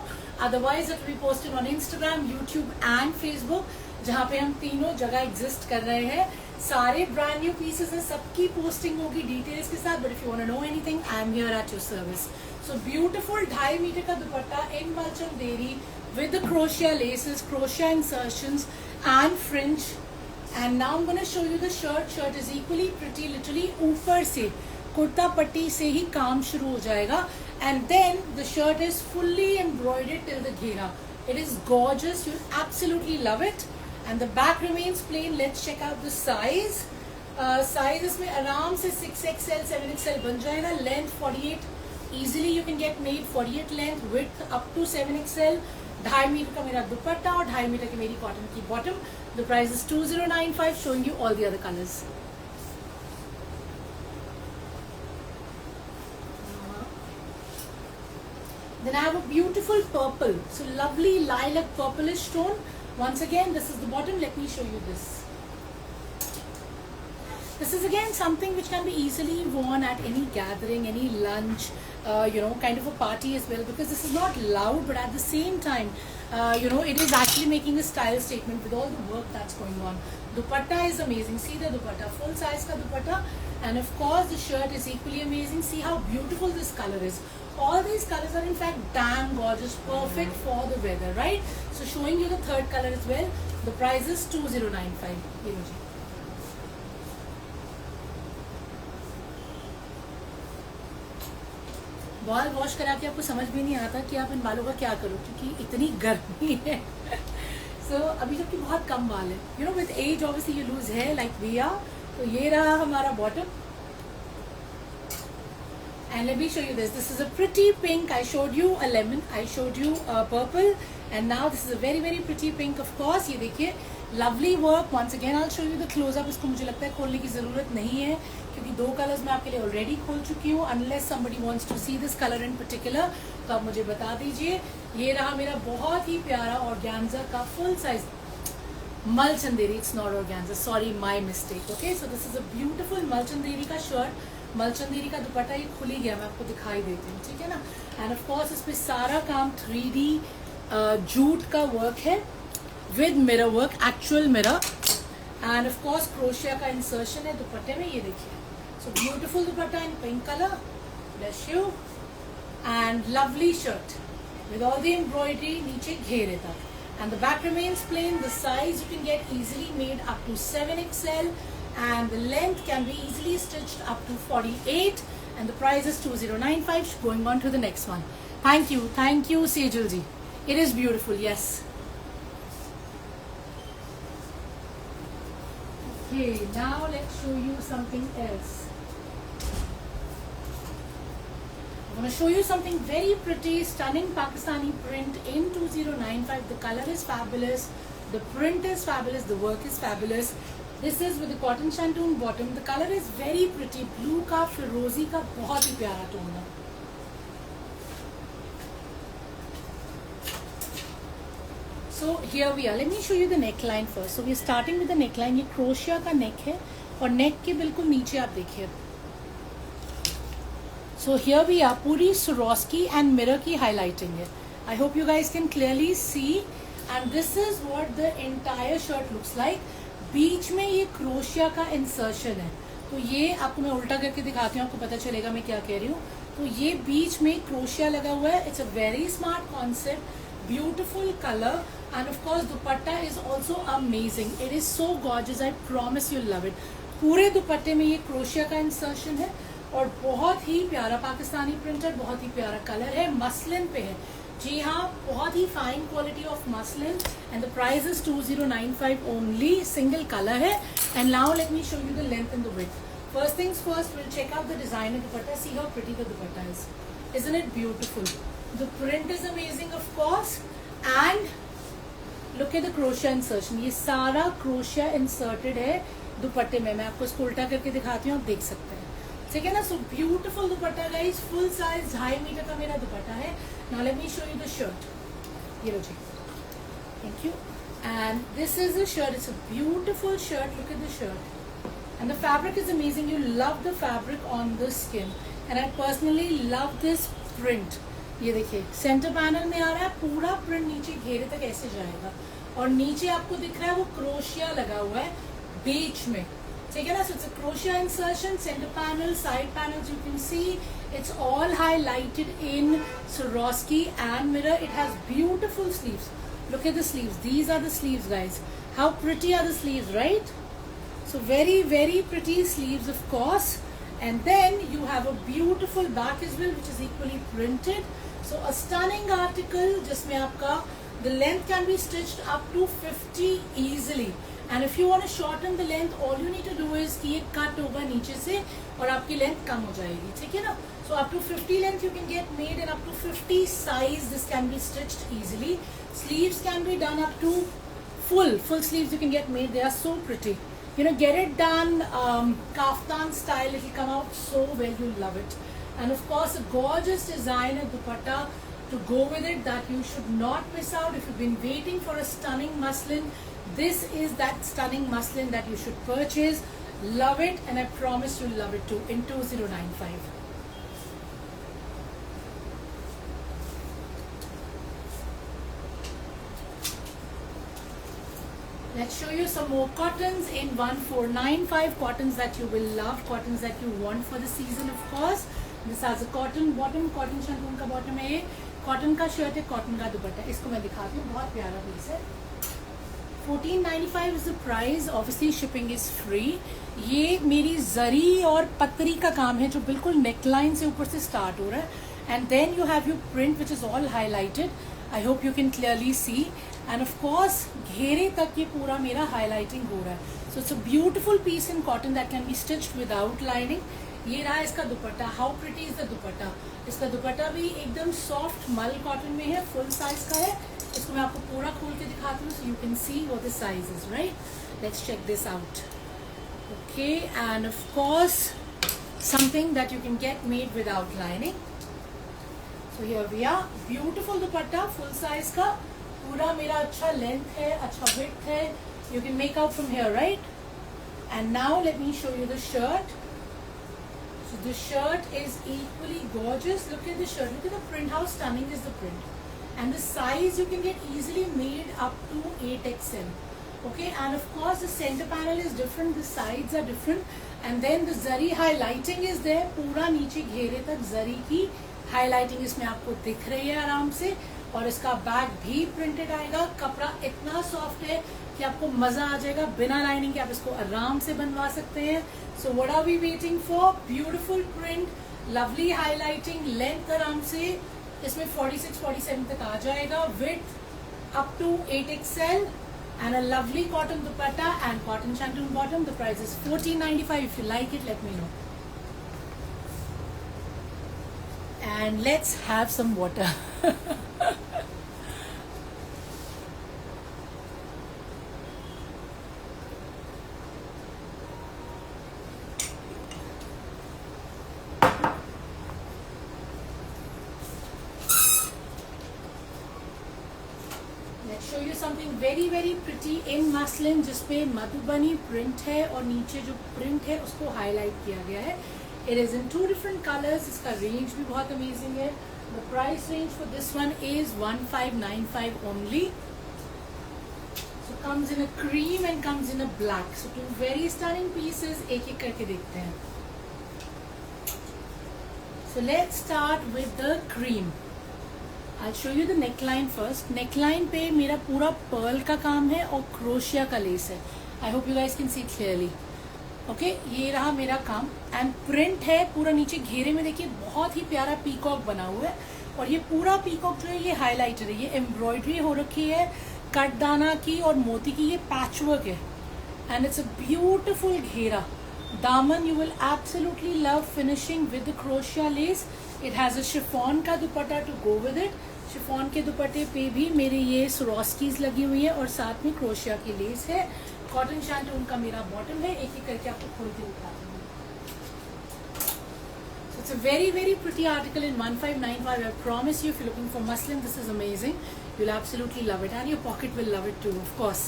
Otherwise, it will be posted on Instagram, YouTube and Facebook, जहाँ पे हम तीनों जगह exist कर रहे हैं. सारे ब्रांड न्यू पीसेस हैं, सबकी पोस्टिंग होगी डिटेल्स के साथ. But if you want to know anything, I am here at your service. So beautiful 2.5 metre का दुपट्टा इन मलचंदेरी with the crochet laces, crochet insertions and fringe. And now I'm going to show you the shirt. Shirt is equally pretty. Literally ऊपर से कुर्ता पट्टी से ही काम शुरू हो जाएगा. And then the shirt is fully embroidered till the घेरा. It is gorgeous. You'll absolutely love it. And the back remains plain. Let's check out the size. Size इसमें आराम से 6XL, 7XL बन जाएगा. Length 48. Easily you can get made 48 length. Width up to 7XL. 2.5 metre का मेरा दुपट्टा और 2.5 metre की मेरी कॉटन की bottom. The price is 2095. Showing you all the other colors. Then I have a beautiful purple. So lovely lilac purplish tone. Once again, this is the bottom. Let me show you this. This is again something which can be easily worn at any gathering, any lunch, kind of a party as well, because this is not loud, but at the same time, it is actually making a style statement with all the work that's going on. Dupatta is amazing. See the dupatta, full size ka dupatta, and of course the shirt is equally amazing. See how beautiful this color is. All these colors are in fact damn gorgeous, perfect for the weather, right? So showing you the third color as well. The price is 2095. ये मुझे बाल wash करा के आपको समझ भी नहीं आता कि आप इन बालों का क्या करो, क्योंकि इतनी गर्मी है. सो अभी जबकि बहुत कम बाल है, with as obviously you lose hair like we are. तो ये रहा हमारा bottom. And let me show you this. This is a pretty pink. I showed you a lemon. I showed you a purple. And now this is a very very pretty pink. Of course, ये देखिए, lovely work. Once again, I'll show you the close up. इसको मुझे लगता है खोलने की ज़रूरत नहीं है, क्योंकि 2 कलर्स मैं आपके लिए ऑलरेडी खोल चुकी हूँ. Unless somebody wants to see this color in particular, तो आप मुझे बता दीजिए. ये रहा मेरा बहुत ही प्यारा organza का full size Malchanderi. It's not organza. Sorry, my mistake. Okay, so this is a beautiful Malchanderi का shirt. मलचंदेरी का दुपट्टा ये खुल ही गया, मैं आपको दिखाई देती हूँ, ठीक है ना। एंड ऑफ कोर्स इस पे सारा काम 3D जूट का वर्क है with mirror work, actual mirror. And of course crochet का इंसर्शन है दुपट्टे में, ये देखिए। सो beautiful dupatta in pink colour, bless you. And lovely shirt with all the embroidery नीचे घेरे तक, and the back remains plain. The size you can get easily made up to 7XL, and the length can be easily stitched up to 48, and the price is 2095. Going on to the next one. Thank you Sejal ji. It is beautiful, yes. Okay, now let's show you something else. I'm going to show you something very pretty, stunning Pakistani print in 2095. The color is fabulous, the print is fabulous, the work is fabulous. This is with the cotton shantoon bottom. The color is very pretty, blue का फिरोजी का बहुत ही प्यारा tone है. So here we are. Let me show you the neckline first. So we are starting with the neckline. ये crochet का नेक है और नेक के बिल्कुल नीचे आप देखिए. So here we are, पूरी Swarovski and mirror की highlighting है. I hope you guys can clearly see, and this is what the entire shirt looks like. बीच में ये क्रोशिया का इंसर्शन है, तो ये आपको मैं उल्टा करके दिखाती हूँ, आपको पता चलेगा मैं क्या कह रही हूँ. तो ये बीच में क्रोशिया लगा हुआ है. It's a very smart concept, beautiful colour, and of course dupatta is also amazing. It is so gorgeous, I promise you love it. पूरे दुपट्टे में ये क्रोशिया का इंसर्शन है और बहुत ही प्यारा पाकिस्तानी प्रिंटेड, बहुत ही प्यारा कलर है. मसलिन पे है, जी हाँ, बहुत ही fine quality of muslin, and the price is 2095 only. Single colour है. And now let me show you the length and the width. First things first, will check out the design of dupatta. See how pretty the dupatta is. Isn't it beautiful? The print is amazing of course, and look at the crochet insertion. ये सारा crochet inserted है दुपट्टे में. मैं आपको इसको उल्टा करके दिखाती हूँ, आप देख सकते हैं, ठीक है ना. So beautiful dupatta guys, full size 2.5 metre का मेरा दुपट्टा है. Now let me show you the shirt. ये लो जी, thank you. And this is the shirt. It's a beautiful shirt. Look at the shirt, and the fabric is amazing. You love the fabric on the skin, and I personally love this print. ये देखिए, centre panel में आ रहा है, पूरा print नीचे घेरे तक ऐसे जाएगा, और नीचे आपको दिख रहा है वो क्रोशिया लगा हुआ है बीच में, ठीक है ना. So it's a crochet insertion, center panel, side panels you can see. It's all highlighted in Swarovski and mirror. It has beautiful sleeves. Look at the sleeves. These are the sleeves, guys. How pretty are the sleeves, right? So very, very pretty sleeves, of course. And then you have a beautiful back as well, which is equally printed. So a stunning article. जिसमें आपका the length can be stitched up to 50 easily. And if you want to shorten the length, all you need to do is कि ये cut होगा नीचे से और आपकी length कम हो जाएगी, ठीक है ना. So up to 50 length you can get made, and up to 50 size this can be stitched easily. Sleeves can be done up to full sleeves you can get made. They are so pretty. You know, get it done kaftan style. It will come out so well. You'll love it. And of course, a gorgeous designer dupatta to go with it that you should not miss out. If you've been waiting for a stunning muslin, this is that stunning muslin that you should purchase. Love it, and I promise you'll love it too in 2095. Let's show you some more cottons in 1495. Cottons that you will love, cottons that you want for the season, of course. This has a cotton bottom, cotton shantoon का bottom है, cotton का shirt है, cotton का दुपट्टा. इसको मैं दिखाती हूँ, बहुत प्यारा पीस है. 1495 is the price. Obviously shipping is free. ये मेरी जरी और पतरी का काम है जो बिल्कुल नेकलाइन से ऊपर से स्टार्ट हो रहा है, and then you have your print which is all highlighted. I hope you can clearly see, and of course घेरे तक ये पूरा मेरा highlighting हो रहा है. So it's a beautiful piece in cotton that can be stitched without lining. ये रहा इसका दुपट्टा. How pretty is the दुपट्टा? इसका दुपट्टा भी एकदम सॉफ्ट मल कॉटन में है, फुल साइज का है. इसको मैं आपको पूरा खोल के दिखाती हूँ, so you can see what the size is, right? Let's check this out. Okay, and of course something that you can get made without lining. So here we are, beautiful dupatta, full size का, पूरा मेरा अच्छा length है, अच्छा width है. You can make out from here, right? And now let me show you the shirt. So the shirt is equally gorgeous. Look at the shirt. Look at the print. How stunning is the print? And the size you can get easily made up to 8XL. Okay, and of course the center panel is different. The sides are different. And then the zari highlighting is there. पूरा नीचे घेरे तक जरी की highlighting इसमें आपको दिख रही है आराम से. और इसका बैक भी प्रिंटेड आएगा. कपड़ा इतना सॉफ्ट है कि आपको मजा आ जाएगा. बिना लाइनिंग के आप इसको आराम से बनवा सकते हैं. So what are we waiting for? Beautiful print, lovely highlighting, length आराम से इसमें 46-47 तक आ जाएगा. Width up to 8XL and a lovely cotton dupatta and cotton shantung bottom. The price is $14.95. If you like it, let me know. And let's have some water. Show you something very very pretty in muslin जिसपे Madhubani print है और नीचे जो print है उसको highlight किया गया है. It is in 2 different colors. इसका रेंज भी बहुत अमेजिंग है. The price range for this one is 1595 only. So comes in a cream and comes in a black. So 2 very stunning pieces. एक एक करके देखते हैं. So let's start with the cream. I'll show you the neckline first. Neckline पे मेरा पूरा Perl का काम है और क्रोशिया का लेस है. I hope you guys can see clearly. Okay, ये रहा मेरा काम. एंड प्रिंट है पूरा नीचे घेरे में. देखिए बहुत ही प्यारा पीकॉक बना हुआ है. और ये पूरा पीकॉक जो है ये हाईलाइटर है. ये एम्ब्रॉयडरी हो रखी है कटदाना की और मोती की. ये पैचवर्क है एंड इट्स अ ब्यूटिफुल घेरा. दामन you will absolutely love finishing with the crochet lace. It has a chiffon का dupatta to go with it. Chiffon के दुपट्टे पे भी मेरे ये स्वरोस्कीज लगी हुई है और साथ में क्रोशिया की लेस है. कॉटन शैंटून का मेरा बॉटम है. एक एक करके आपको खोल के दिखाती हूँ. It's a very very pretty article in 1595. I promise you, if you're looking for muslin, this is amazing. You'll absolutely love it and your pocket will love it too, of course.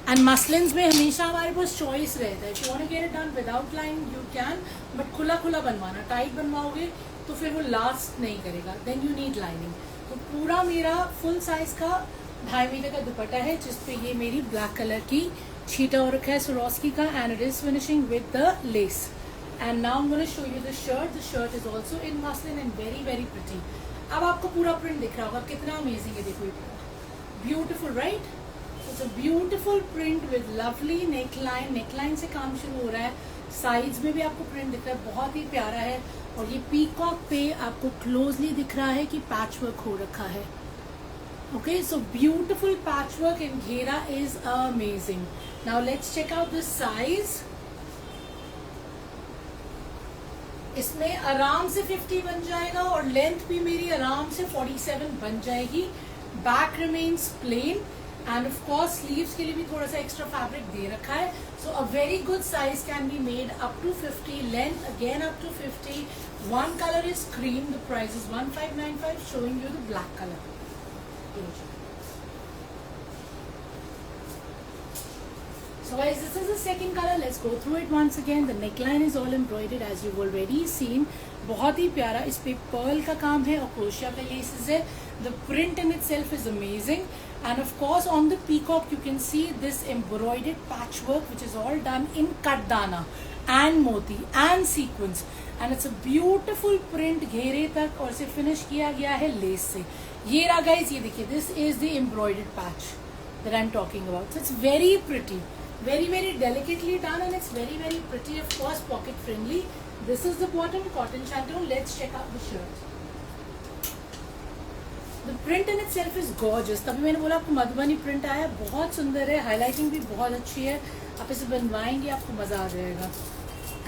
And muslins में हमेशा हमारे पास choice रहता है. If you want to get it done without line, you can. But खुला खुला बनवाना. Tight बनवाओगे तो फिर वो लास्ट नहीं करेगा. Then you need lining. तो पूरा मेरा फुल साइज का 2.5 मीटर का दुपट्टा है जिसपे ये मेरी ब्लैक कलर की छीटा हो रखा है स्वरोस्की का. And it is finishing with the less. And now I am gonna show you the shirt. The shirt is also in muslin and very very pretty. अब आपको पूरा प्रिंट दिख रहा होगा कितना अमेजिंग है. देखो ये beautiful, right? It's a beautiful print with lovely neckline. Neckline से काम शुरू हो रहा है. साइड्स में भी आपको प्रिंट दिख रहा है. बहुत ही प्यारा है. और ये पीकॉक पे आपको क्लोजली दिख रहा है कि पैचवर्क हो रखा है. Okay, so beautiful patchwork in Ghera is amazing. Now let's check out the size. इसमें आराम से 50 बन जाएगा और लेंथ भी मेरी आराम से 47 बन जाएगी. Back remains plain and of course sleeves के लिए भी थोड़ा सा एक्स्ट्रा फैब्रिक दे रखा है. So a very good size can be made up to 50. Length again up to 50. One color is cream. The price is 1595. Showing you the black color. So guys, this is the second color. Let's go through it once again. The neckline is all embroidered as you've already seen. बहुत ही प्यारा. इस पे Perl का काम है और crochet का लेसेस है. The print in itself is amazing. And of course on the peacock you can see this embroidered patchwork which is all done in katdana and moti and sequins. And it's a beautiful print घेरे तक और इसे finish किया गया है less से. ये रहा गाइज. ये देखिए, this is the embroidered patch that I am talking about. So it's very pretty, very very delicately done and it's very very pretty. Of course pocket friendly. This is the bottom, cotton shantung. Let's check out the shirt. The print in itself is gorgeous. तभी मैंने बोला आपको Madhubani print आया. बहुत सुंदर है. Highlighting भी बहुत अच्छी है. आप इसे बनवाएंगे आपको मजा आ जाएगा.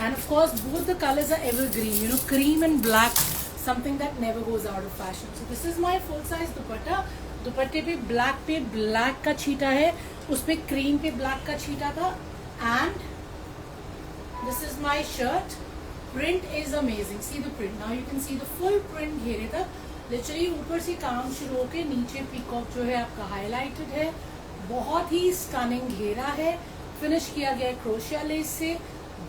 And of course both the colors are evergreen, you know, cream and black, something that never goes out of fashion. So this is my full size dupatta. दुपट्टे पे ब्लैक का छीटा है. उस पे क्रीम पे ब्लैक का छीटा था. And this is my shirt. Print is amazing. C the print. Now you can see the full print घेरे तक. लिटरली ऊपर से काम शुरू होके नीचे पीकॉक जो है आपका हाईलाइटेड है. बहुत ही स्टनिंग घेरा है. फिनिश किया गया है क्रोशिया लेस से.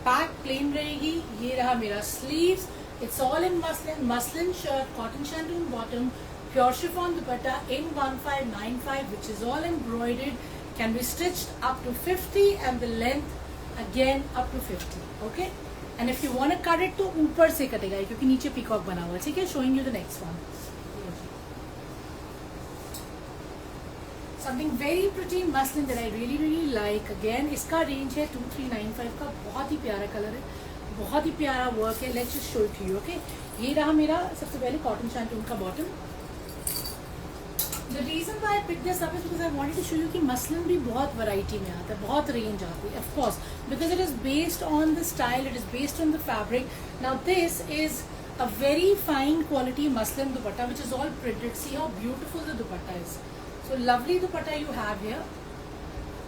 बैक प्लेन रहेगी, ये रहा मेरा sleeves, it's all in muslin, muslin shirt, cotton shantoon bottom, pure chiffon dupatta in 1595 which is all embroidered, can be stitched up to 50 and the length again up to 50. Okay, and if you want to cut it तो ऊपर से कटेगा क्योंकि नीचे peacock बना हुआ है. ठीक है, showing you the next one. Something very pretty muslin that I really like. Again इसका रेंज है 2395 का. बहुत ही प्यारा कलर है, बहुत ही प्यारा वर्क है. Let's just show it to you. Okay, ये रहा मेरा सबसे पहले कॉटन शैंटून का bottom. The reason why I picked this up is because I wanted to show you कि मसलिन भी बहुत वैरायटी में आता है, बहुत रेंज आती है. Of course, because it is based on the style, it is based on the fabric. Now this is a very fine quality muslin dupatta which is all printed. See how beautiful the dupatta is. So lovely dupatta you have here.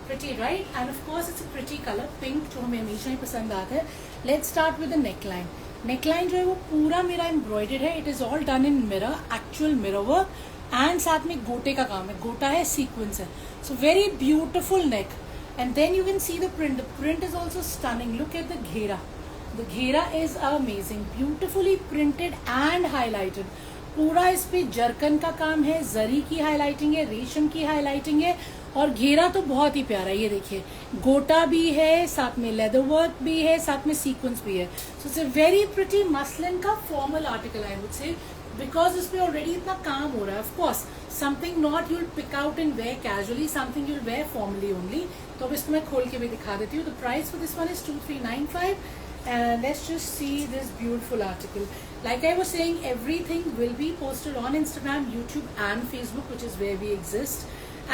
Pretty, right? And of course it's a pretty color, pink, जो हमें हमेशा ही पसंद आता है. Let's start with the neckline. Neckline जो है वो पूरा मेरा embroidered है. It is all done in mirror, actual mirror work. And साथ में गोटे का काम है, गोटा है, सीक्वेंस है. So very beautiful neck. And then you can see the print. The print is also stunning. Look at the ghera. The घेरा is amazing, beautifully printed and highlighted. पूरा इस पे जरकन का काम है, जरी की हाईलाइटिंग है, रेशम की हाईलाइटिंग है, और घेरा तो बहुत ही प्यारा है. ये देखिए, गोटा भी है, साथ में लेदर वर्क भी है, साथ में सीक्वेंस भी है. So it's a very pretty muslin का formal article I would say, because उस पर ऑलरेडी इतना काम हो रहा है. Of course something not you'll pick out and wear casually, something you'll wear formally only. तो अब इसको मैं खोल के भी दिखा देती हूँ. The price for this one is 2395. And let's just see this beautiful article. Like I was saying, everything will be posted on Instagram, YouTube and Facebook, which is where we exist.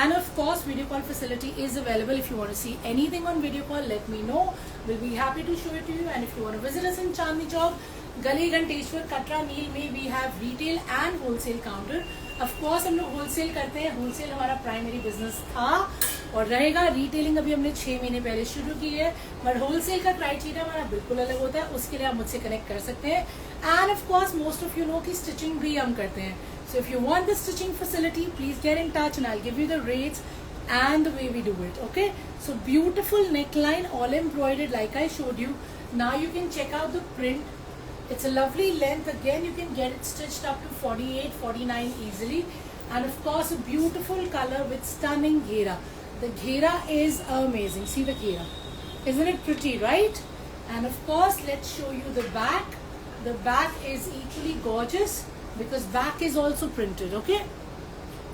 And of course, video call facility is available. If you want to see anything on video call, let me know. We'll be happy to show it to you. And if you want to visit us in Chandni Chowk, Gali Ganteshwar, Katra, Meel में we have retail and wholesale counter. Of course हम लोग wholesale करते हैं. wholesale हमारा primary business था और रहेगा. Retailing अभी हमने 6 महीने पहले शुरू की है, बट होलसेल का क्राइटेरिया हमारा बिल्कुल अलग होता है. उसके लिए आप मुझसे कनेक्ट कर सकते हैं. And of course most of you know कि स्टिचिंग भी हम करते हैं. सो if you want the stitching facility, please get in touch and I give you the rates and the way we do it. Okay, so beautiful neckline, all embroidered like I showed you. Now you can check out the print. It's a lovely length. Again, you can get it stitched up to 48, 49 easily. And of course a beautiful color with stunning ghera. The ghera is amazing. See the ghera, isn't it pretty, right? And of course let's show you the back. The back is equally gorgeous because back is also printed. Okay,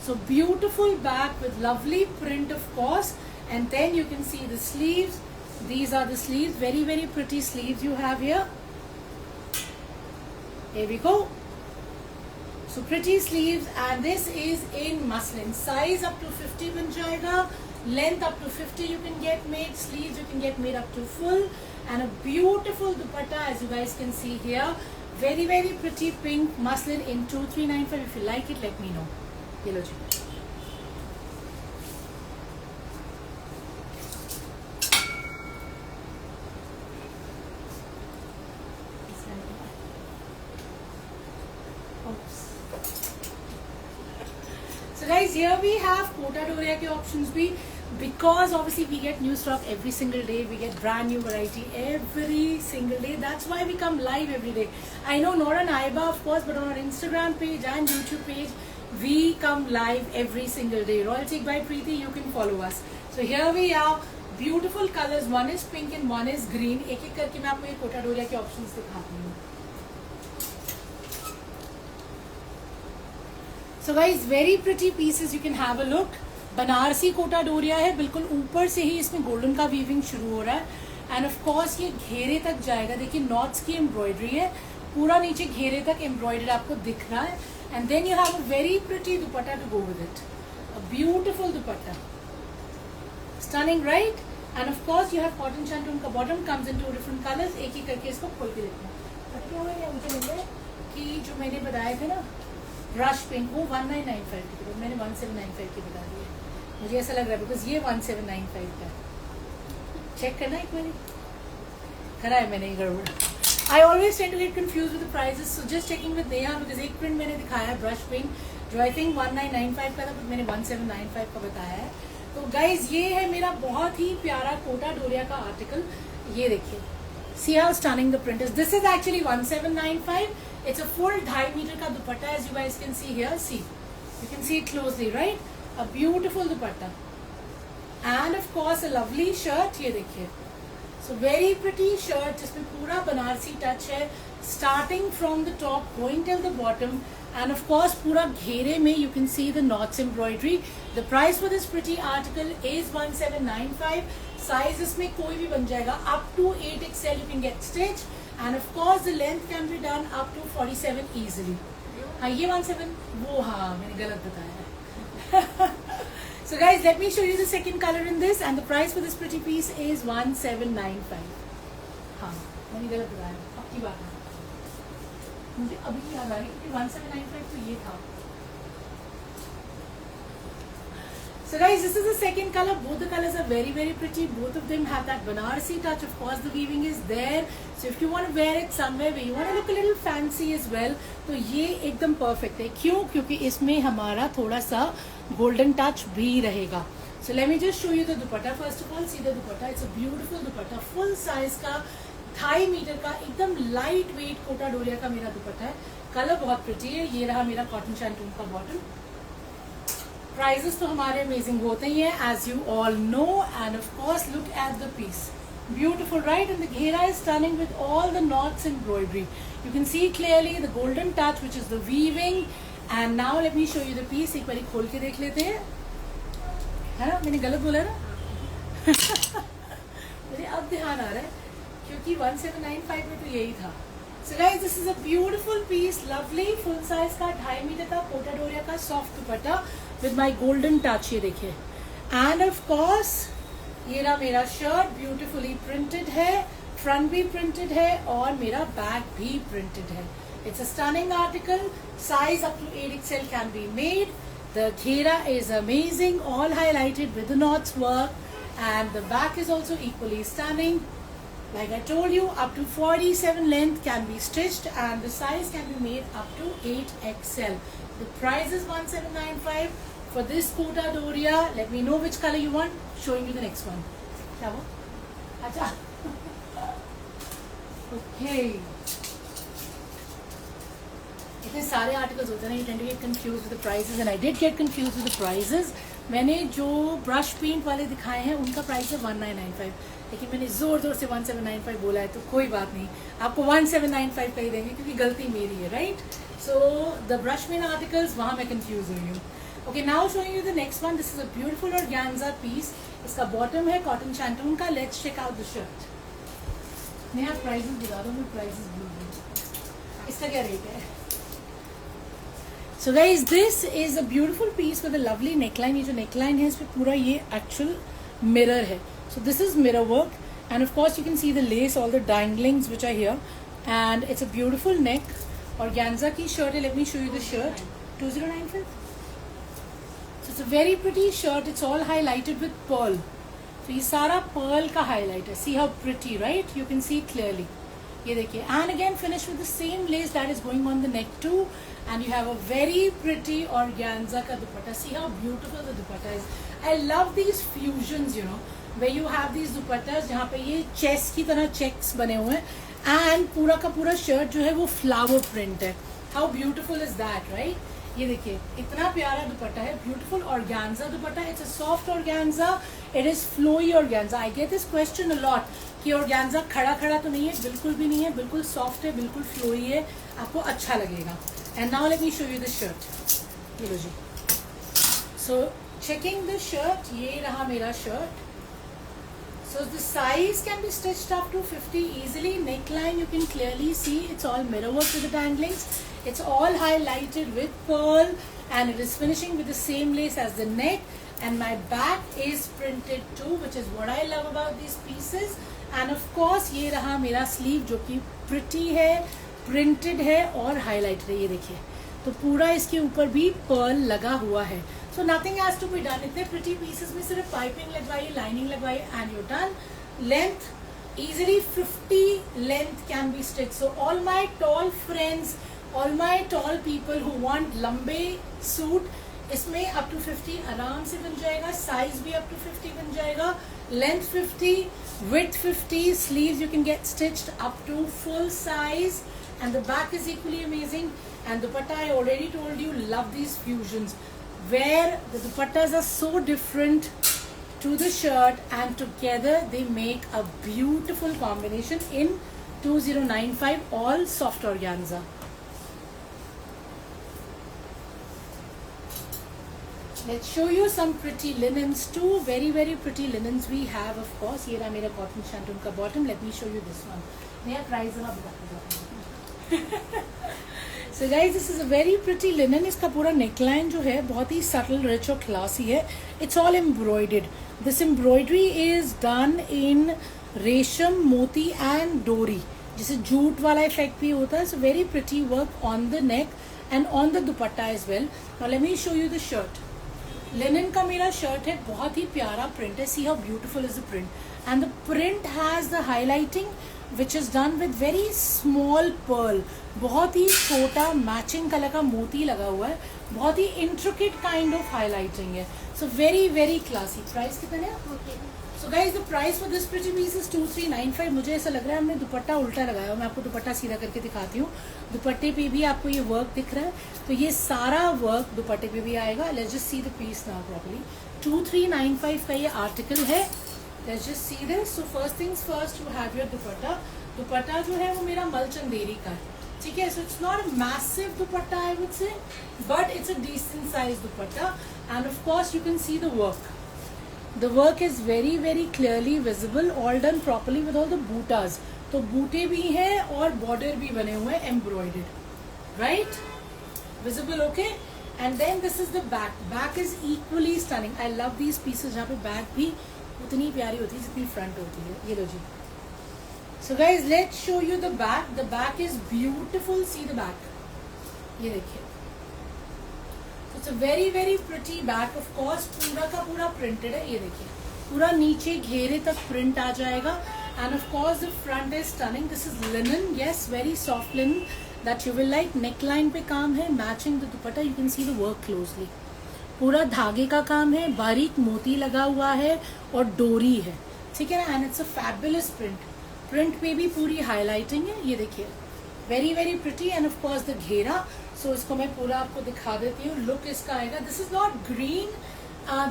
so beautiful back with lovely print of course. And then you can see the sleeves. These are the sleeves, very pretty sleeves you have here. Here we go. So pretty sleeves, and this is in muslin. Size up to 50 बन जाएगा. Length up to 50 you can get made. Sleeves you can get made up to full. And a beautiful dupatta as you guys can see here. Very pretty pink muslin in 2395. If you like it, let me know. ये लो जी. So guys, here we have Kota Doria के options भी, because obviously we get new stock every single day. We get brand new variety every single day. That's why we come live every day. I know not on Aiba of course, but on our Instagram page and YouTube page, we come live every single day. Royalty by Preeti, you can follow us. So here we are, beautiful colors. One is pink and one is green. एक एक करके मैं आपको ये Kota Doria के options दिखाती हूँ. So guys, very pretty pieces. You can have a look. Banarasi Kota Doria है, बिल्कुल ऊपर से ही इसमें गोल्डन का वीविंग शुरू हो रहा है. एंड ऑफ कोर्स ये घेरे तक जाएगा. देखिए नॉट्स की एम्ब्रॉयडरी है, पूरा नीचे घेरे तक एम्ब्रॉयडर्ड आपको दिख रहा है. And then you have a very pretty dupatta to go with it. A beautiful dupatta, stunning, right? And of course you have cotton shantoon का bottom, comes in 2 different colours. एक ही करके इसको खोल के देखना. बट क्या हुआ, मुझे लग रहा है कि जो मैंने बताए थे ना ब्रश पिंक, वो 1995 की थी, मैंने 1795 की बता दी है. मुझे ऐसा लग रहा है बिकॉज ये 1795 का है. चेक करना एक बार, करा है मैंने गड़बड़. I always tend to get confuse with the prices, so just checking with Neha, because एक प्रिंट मैंने दिखाया है ब्रश पिंक जो आई थिंक 1995 का था, बट मैंने 1795 का बताया है. तो गाइज ये है मेरा बहुत ही प्यारा कोटा डोरिया का आर्टिकल. ये देखिए, See how stunning the print is. This is actually 1795. It's a full 2.5 meter का दुपट्टा, as you guys can see here. See, you can see it closely, right? A beautiful dupatta, and of course a lovely shirt. ये देखिए, so very pretty shirt जिसमें पूरा Banarasi touch है, starting from the top going till the bottom, and of course पूरा घेरे में you can see the knots embroidery. The price for this pretty article is 1795. Size इसमें कोई भी बन जाएगा, up to 8XL you can get stitch, and of course the length can be done up to 47 easily. हाँ ये 17, वो हाँ मैंने गलत बताया है. So guys, let me show you the second color in this, and the price for this pretty piece is 1795. हाँ मैंने गलत बताया, अब की बात है, मुझे अभी याद आ रही क्योंकि 1795 तो ये था. So guys, this is the second color. Both the colors are very very pretty. Both of them have that Banarasi touch. Of course, the weaving is there. So if you want to wear it somewhere where you want to look a little fancy as well, तो ये एकदम perfect है. क्यों? क्योंकि इसमें हमारा थोड़ा सा golden touch भी रहेगा. So let me just show you the dupatta first of all. See the dupatta. It's a beautiful dupatta, full size का 2.5 मीटर का एकदम लाइट वेट कोटा डोरिया का मेरा दुपट्टा है. कलर बहुत प्रिटी है. ये रहा मेरा कॉटन शैंटून का बॉटम. प्राइजेस तो हमारे अमेजिंग होते ही हैं, as you all know, and of course look at the piece, beautiful, right? And the ghera is stunning with all the knots embroidery. You can see clearly the golden touch, which is the weaving. And now let me show you the piece. एक बारी खोल के देख लेते हैं, है ना? मैंने गलत बोला ना? मुझे अब ध्यान आ रहा है क्योंकि 1795 में तो यही था. So guys, this is a beautiful piece, lovely full size का 2.5 मीटर का कोटा डोरिया का soft dupatta with my golden touch. ये देखिए, and of course ये रहा मेरा शर्ट, beautifully printed है, फ्रंट भी printed है और मेरा बैक भी printed है. It's a stunning article. Size up to 8XL can be made. The ghera is amazing, all highlighted with the knots work, and the back is also equally stunning. Like I told you, up to 47 length can be stitched, and the size can be made up to 8XL. The price is 1795 for this Kota Doria. Let me know which color you want. Showing you the next one. क्या वो? अच्छा. Okay. इतने सारे articles होते हैं ना, you tend to get confused with the prices, and I did get confused with the prices. मैंने जो ब्रश पेंट वाले दिखाए हैं उनका प्राइस है 1995, लेकिन मैंने जोर जोर से 1795 बोला है, तो कोई बात नहीं, आपको 1795 का ही देंगे क्योंकि गलती मेरी है, right? So the brush paint articles, वहाँ मैं कंफ्यूज हुई हूँ. Okay, now showing you the next one. This is a beautiful organza piece. इसका बॉटम है कॉटन शैंटून का. Let's check out the shirt. मैं आप प्राइसेस बता दो, मैं प्राइसेस भूल गई. इसका क्या रेट है? So guys, this is a beautiful piece with a lovely neckline. ये जो neckline है, इस पे पूरा ये actual mirror है. So this is mirror work, and of course you can see the lace, all the danglings which are here, and it's a beautiful neck. Organza की shirt है. Let me show you the shirt. 2095. So it's a very pretty shirt. It's all highlighted with pearl. So ये सारा pearl का highlight है. See how pretty, right? You can see clearly. ये देखिए, and again finished with the same lace that is going on the neck too, and you have a very pretty organza का दुपट्टा. See how beautiful the dupatta is. I love these fusions, you know, where you have these dupattas जहाँ पे ये chest की तरह checks बने हुए हैं, and पूरा का पूरा shirt जो है वो flower print है. How beautiful is that, right? ये देखिए, इतना प्यारा दुपट्टा है. Beautiful organza dupatta. It's a soft organza. It is flowy organza. I get this question a lot कि ऑर्गेन्जा खड़ा खड़ा तो नहीं है. बिल्कुल भी नहीं है, बिल्कुल सॉफ्ट है, बिल्कुल फ्लोई है, आपको अच्छा लगेगा. And now let me show you the shirt. ये लो जी. सो चेकिंग द शर्ट, ये रहा मेरा shirt. So the size can be stitched up to 50 easily. Neckline you can clearly see, it's all mirror work with the danglings. It's all highlighted with pearl, and it is finishing with the same lace as the neck. And my back is printed too, which is what I love about these pieces. And of course ये रहा मेरा sleeve जो कि pretty है, printed है और highlighted है. ये देखिए, तो पूरा इसके ऊपर भी pearl लगा हुआ है. So nothing has to be done. इतने pretty pieces में सिर्फ पाइपिंग लगवाई, लाइनिंग लगवाई, and you're done. Length easily 50 length can be stitched. So all my tall friends, all my tall people who want lambe suit, इसमें up to 50 आराम से बन जाएगा, साइज भी अप टू 50 बन जाएगा, length 50, width 50, sleeves you can get stitched up to full size, and the back is equally amazing. And dupatta, I already told you, love these fusions where the dupattas are so different to the shirt and together they make a beautiful combination in 2095, all soft organza. Let's show you some pretty linens too. Very very pretty linens we have, of course. ये रहा मेरा cotton shantung का bottom. Let me show you this one. नया price जरा बता. So guys, this is a very pretty linen. इसका पूरा neckline जो है बहुत ही subtle, rich और classy है. It's all embroidered. This embroidery is done in रेशम, मोती and डोरी, जिसे जूट वाला effect भी होता है. So very pretty work on the neck and on the dupatta as well. Now let me show you the shirt. Linen का मेरा शर्ट है, बहुत ही प्यारा प्रिंट है. See how beautiful is the print, and the print has the highlighting which is done with very small pearl. बहुत ही छोटा मैचिंग कलर का मोती लगा हुआ है, बहुत ही इंट्रिकेट काइंड ऑफ हाईलाइटिंग है. So very very classy. Price कितना है? So guys the price for this pretty piece is 2395. मुझे ऐसा लग रहा है हमने दुपट्टा उल्टा लगाया. मैं आपको दुपट्टा सीधा करके दिखाती हूँ. दुपट्टे पे भी आपको ये वर्क दिख रहा है, तो ये सारा वर्क दुपट्टे पे भी आएगा. Let's just see the piece now properly. 2395 का ये आर्टिकल है. Let's just see this. So first things first, you have your dupatta. Dupatta जो है वो मेरा मलचंदेरी का है, ठीक है. So it's not a massive dupatta I would say, but it's a decent size dupatta. And of course you can see the work. The work is very very clearly visible, all done properly with all the bootas. तो बूटे भी हैं और border भी बने हुए हैं embroidered, right, visible. Okay, and then this is the back. Back is equally stunning. I love these pieces जहाँ पे बैक भी उतनी प्यारी होती है जितनी फ्रंट होती है. ये लो जी. So guys let's show you the back. The back is beautiful. See the back. ये देखिए. It's a very very pretty back. Of course पूरा का पूरा प्रिंटेड है. ये देखिए, पूरा नीचे घेरे तक प्रिंट आ जाएगा. And of course the front is stunning. This is linen, yes, very soft linen that you will like. Neck line पे काम है, matching the dupatta. You can see the work closely. पूरा धागे का काम है, बारीक मोती लगा हुआ है और डोरी है, ठीक है ना. And it's a fabulous print. Print पे भी पूरी हाईलाइटिंग है. ये देखिए, very very pretty. And of course the घेरा. सो इसको मैं पूरा आपको दिखा देती हूँ. लुक इसका आएगा. This is not green,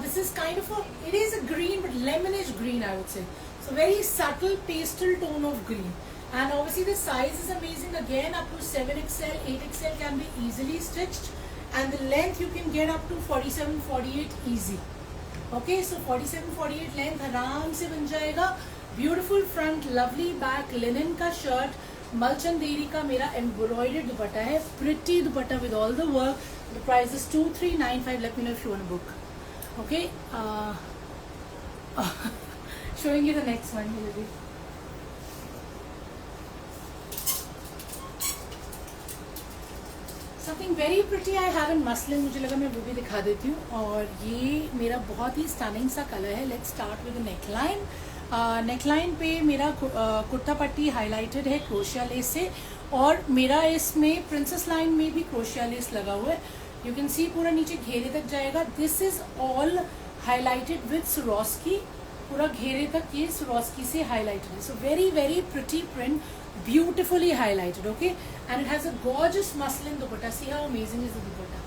this is kind of it is a green but lemonish green I would say. So very subtle pastel tone of green. And obviously the size is amazing. Again up to 7XL, 8XL can be easily stitched, and the length you can get up to 47, 48 easy. Okay, so 47, 48 length आराम से बन जाएगा. Beautiful front, lovely back, linen का shirt, मलचंदेरी का मेरा embroidered दुपट्टा है. Pretty dupatta with all the work. The price is 2395. Let me know if you want a book. Okay, showing you the next one. Something very pretty I have in muslin. मुझे लगा मैं वो भी दिखा देती हूँ. और ये मेरा बहुत ही स्टनिंग सा कलर है. Let's start with the neckline. Neckline पे मेरा कुर्ता पट्टी हाईलाइटेड है क्रोशिया लेस से, और मेरा इसमें प्रिंसेस लाइन में भी क्रोशिया लेस लगा हुआ है. यू कैन सी पूरा नीचे घेरे तक जाएगा. This is all highlighted with Swarovski. पूरा घेरे तक ये स्वरोस्की से हाईलाइटेड है. So very very pretty print, beautifully highlighted. Okay, and it has a gorgeous muslin dupatta. See how amazing is the dupatta,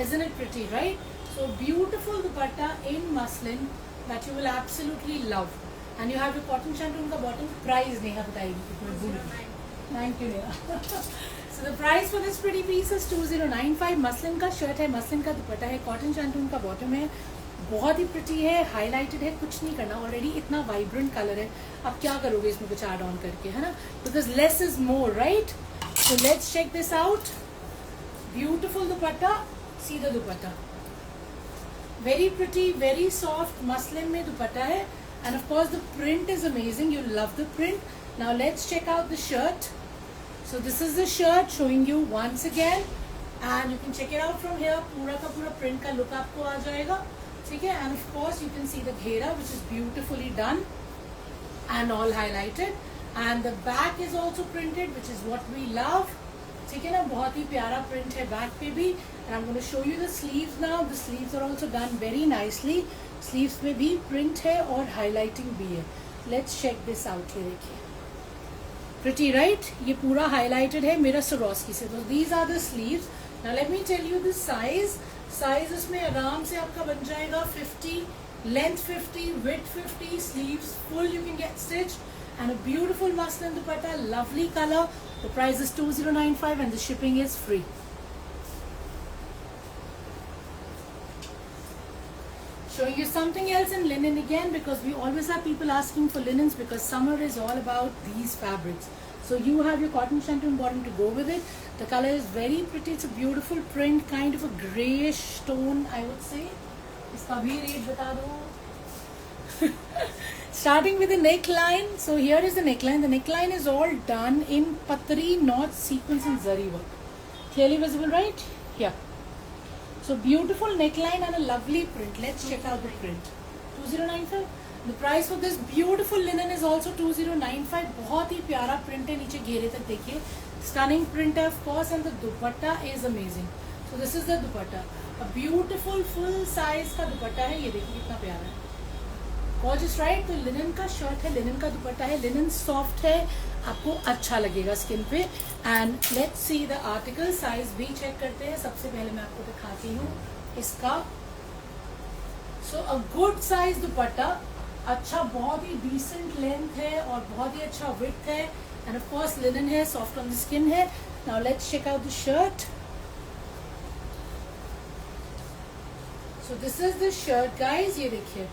isn't it pretty, right? So beautiful dupatta in muslin that you will absolutely love. And you have your cotton shantung ka bottom. Price Neha बताएगी कितना भूल गई. Thank you Neha. So the price for this pretty piece is 2095. Muslin का shirt है, muslin का दुपट्टा है, cotton shantoon का bottom है. बहुत ही प्रिटी है, हाईलाइटेड है. कुछ नहीं करना, ऑलरेडी इतना वाइब्रेंट कलर है. अब क्या करोगे इसमें कुछ ऐड ऑन करके, है ना, because less is more, right. So let's check this out. Beautiful dupatta. See the dupatta, very pretty, very soft muslin में दुपट्टा है. And of course the print is amazing. You love the print. Now let's check out the shirt. So this is the shirt showing you once again, and you can check it out from here. पूरा का पूरा print का look आपको आ जाएगा, ठीक है. And of course you can see the घेरा which is beautifully done and all highlighted, and the back is also printed, which is what we love. ठीक है ना, बहुत ही प्यारा प्रिंट है बैक पे भी. And I am going to show you the sleeves now. The sleeves are also done very nicely. Sleeves में भी प्रिंट है और हाईलाइटिंग भी है. Let's check this out. ये देखिए, प्रिटी राइट. ये पूरा हाईलाइटेड है मेरा सरोस्की से. तो these are the sleeves. Now let me tell you the size. Size इसमें आराम से आपका बन जाएगा 50, length 50, width 50, sleeves full you can get stitched, and a beautiful muslin dupatta, lovely color. The price is 2095 and the shipping is free. Showing you something else in linen again, because we always have people asking for linens, because summer is all about these fabrics. So you have your cotton shantung bottom to go with it. The color is very pretty. It's a beautiful print, kind of a grayish tone, I would say. इसका भी rate बता दो. Starting with the neckline. So here is the neckline. The neckline is all done in patri knot sequence and zari work. Clearly visible, right? Here. So beautiful neckline and a lovely print. Let's check out the print. 2095. The price for this beautiful linen is also 2095. बहुत ही प्यारा print है. नीचे घेरे तक देखिए. Stunning print है of course, and the dupatta is amazing. So this is the dupatta. A beautiful full size का दुपट्टा है. ये देखिए कितना प्यारा है. Gorgeous, right? तो लिनन का शर्ट है, लिनन का दुपट्टा है. लिनन सॉफ्ट है, आपको अच्छा लगेगा स्किन पे. And let's see the article. Size भी चेक करते हैं. सबसे पहले मैं आपको दिखाती हूँ इसका. सो अ गुड साइज दुपट्टा, अच्छा, बहुत ही डिसेंट लेंथ है और बहुत ही अच्छा विड्थ है. एंड ऑफ कोर्स लिनन है, सॉफ्ट ऑन द स्किन है. Now let's check out the shirt. So this is the shirt, guys. ये देखिए.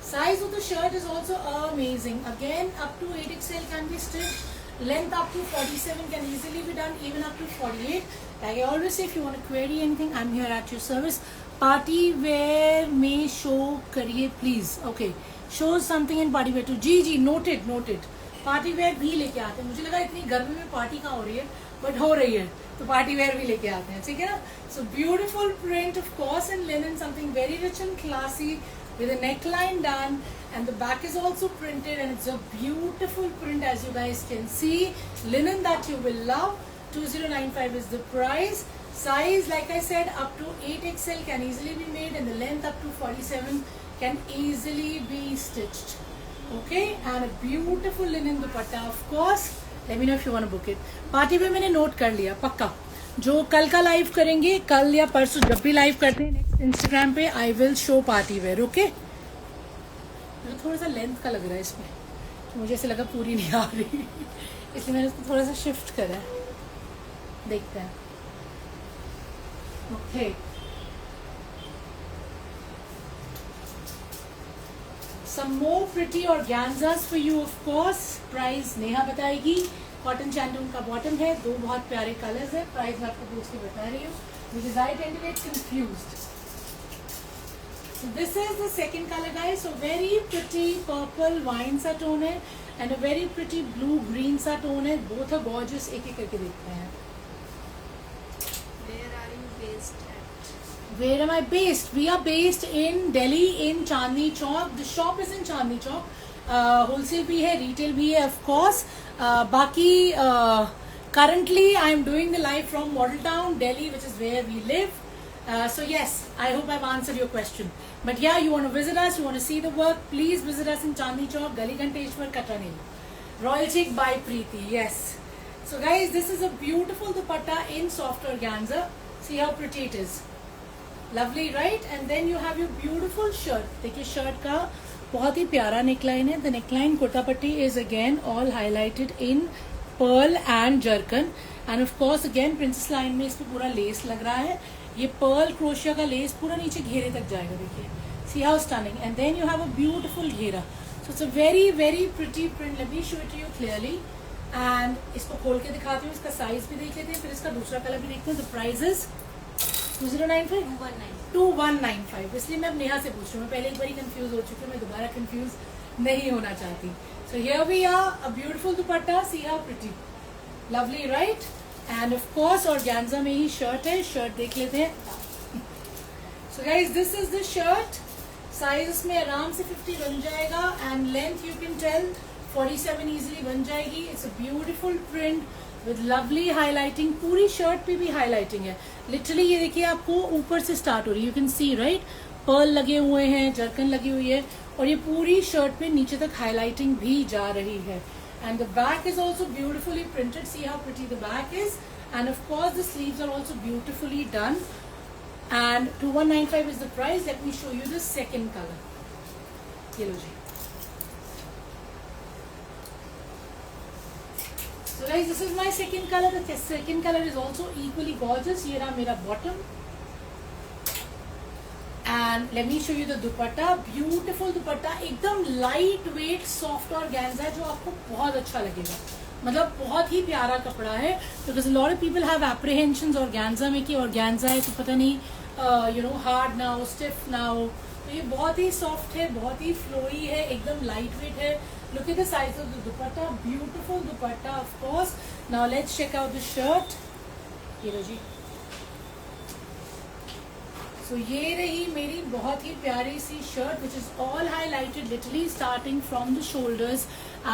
Size of the shirt is also amazing. Again, up to 8XL can be stitched. Length up to 47 can easily be done, even up to 48. Like I always say, if you want to query anything, I'm here at your service. Party wear में show करिए please. Okay. Show something in party wear too. Ji, noted, noted. Party wear भी लेके आते हैं. मुझे लगा इतनी गर्मी में पार्टी कहाँ हो रही है, बट हो रही है, तो पार्टी वेयर भी लेके आते हैं. ठीक है ना. So beautiful print of course in linen, something very rich and classy with a neckline done, and the back is also printed, and it's a beautiful print, as you guys can see. Linen that you will love. 2095 is the price. Size, like I said, up to 8XL can easily be made, and the length up to 47 can easily be stitched. Okay, and a beautiful linen dupatta, of course. Let me know if you want to book it. Party में मैंने note कर लिया पक्का. जो कल का live करेंगे, कल या परसों जब भी लाइव करते हैं नेक्स्ट इंस्टाग्राम पे, I will show party wear. Okay. मुझे थोड़ा सा लेंथ का लग रहा है इसमें, तो मुझे ऐसे लगा पूरी नहीं आ रही, इसलिए मैंने इसको थोड़ा सा शिफ्ट करा है. देखते हैं. Okay. Some more pretty organzas for you, of course. Price Neha बताएगी. कॉटन शैंटून का बॉटम है. दो बहुत प्यारे कलर्स है. प्राइस मैं आपको पूछ के बता रही हूँ, because I tend to get confused. So this is the second color, guys. So very pretty purple wine सा टोन है, and a very pretty blue green सा टोन है. Both are gorgeous. एक एक करके देखते हैं. Where are you based at? Where am I based? We are based in Delhi, in Chandni Chowk. The shop is in Chandni Chowk. Wholesale भी है, retail भी है, of course. बाकी currently I am doing the live from Model Town, Delhi, which is where we live. So yes, I hope I've answered your question. But yeah, you want to visit us, you want to see the work, please visit us in Chandni Chowk, Gali Ganteshwar, Katranil. Royal Chic by Preeti, yes. So guys, this is a beautiful dupatta in soft organza. See how pretty it is. Lovely, right? And then you have your beautiful shirt. देखिए shirt का बहुत ही प्यारा neckline है. The neckline Kota पट्टी is again all highlighted in Perl and zircon, and of course again princess line में इस पे पूरा लेस लग रहा है. ये पर्ल क्रोशिया का लेस पूरा नीचे घेरे तक जाएगा. देखिए, see how stunning. And then you have a beautiful घेरा. So it's a very very pretty print. Let me show it to you clearly. And इसको खोल के दिखाती हूँ. इसका साइज भी देख लेते हैं, फिर इसका दूसरा कलर भी देखते हैं. The price is 2195. इसलिए मैं अब नेहा से पूछ रही हूँ. मैं पहले एक बार कंफ्यूज हो चुकी हूँ, मैं दोबारा कंफ्यूज नहीं होना चाहती. So here we are, a beautiful dupatta. See how pretty, lovely, right? And of course organza में ही शर्ट है. शर्ट देख लेते हैं. So guys, this is the shirt. Size इसमें आराम से 50 बन जाएगा, and length you can tell 47 easily बन जाएगी. It's a beautiful print, with lovely highlighting, पूरी शर्ट पे भी हाईलाइटिंग है. लिटरली ये देखिए आपको ऊपर से स्टार्ट हो रही है, you can see right, pearl लगे हुए हैं, जरकन लगी हुई है, और ये पूरी शर्ट पे नीचे तक हाईलाइटिंग भी जा रही है. And the back is also beautifully printed, see how pretty the back is. And of course the sleeves are also beautifully done. And 2195 is the price. Let me show you the second colour. ये लो जी. So guys, this is my second color. The second color is also equally gorgeous. ये रहा मेरा bottom. And let me show you the dupatta. Beautiful dupatta, एकदम light weight, soft organza है, जो आपको बहुत अच्छा लगेगा. मतलब बहुत ही प्यारा कपड़ा है. Because a lot of people have apprehensions organza में कि organza है तो पता नहीं hard ना हो, stiff ना हो. तो ये बहुत ही soft है, बहुत ही flowy है, एकदम light weight है. Look at the size of the dupatta, beautiful dupatta of course. Now let's check out the shirt. ये लो जी. So ये रही मेरी बहुत ही प्यारी सी shirt which is all highlighted literally starting from the shoulders,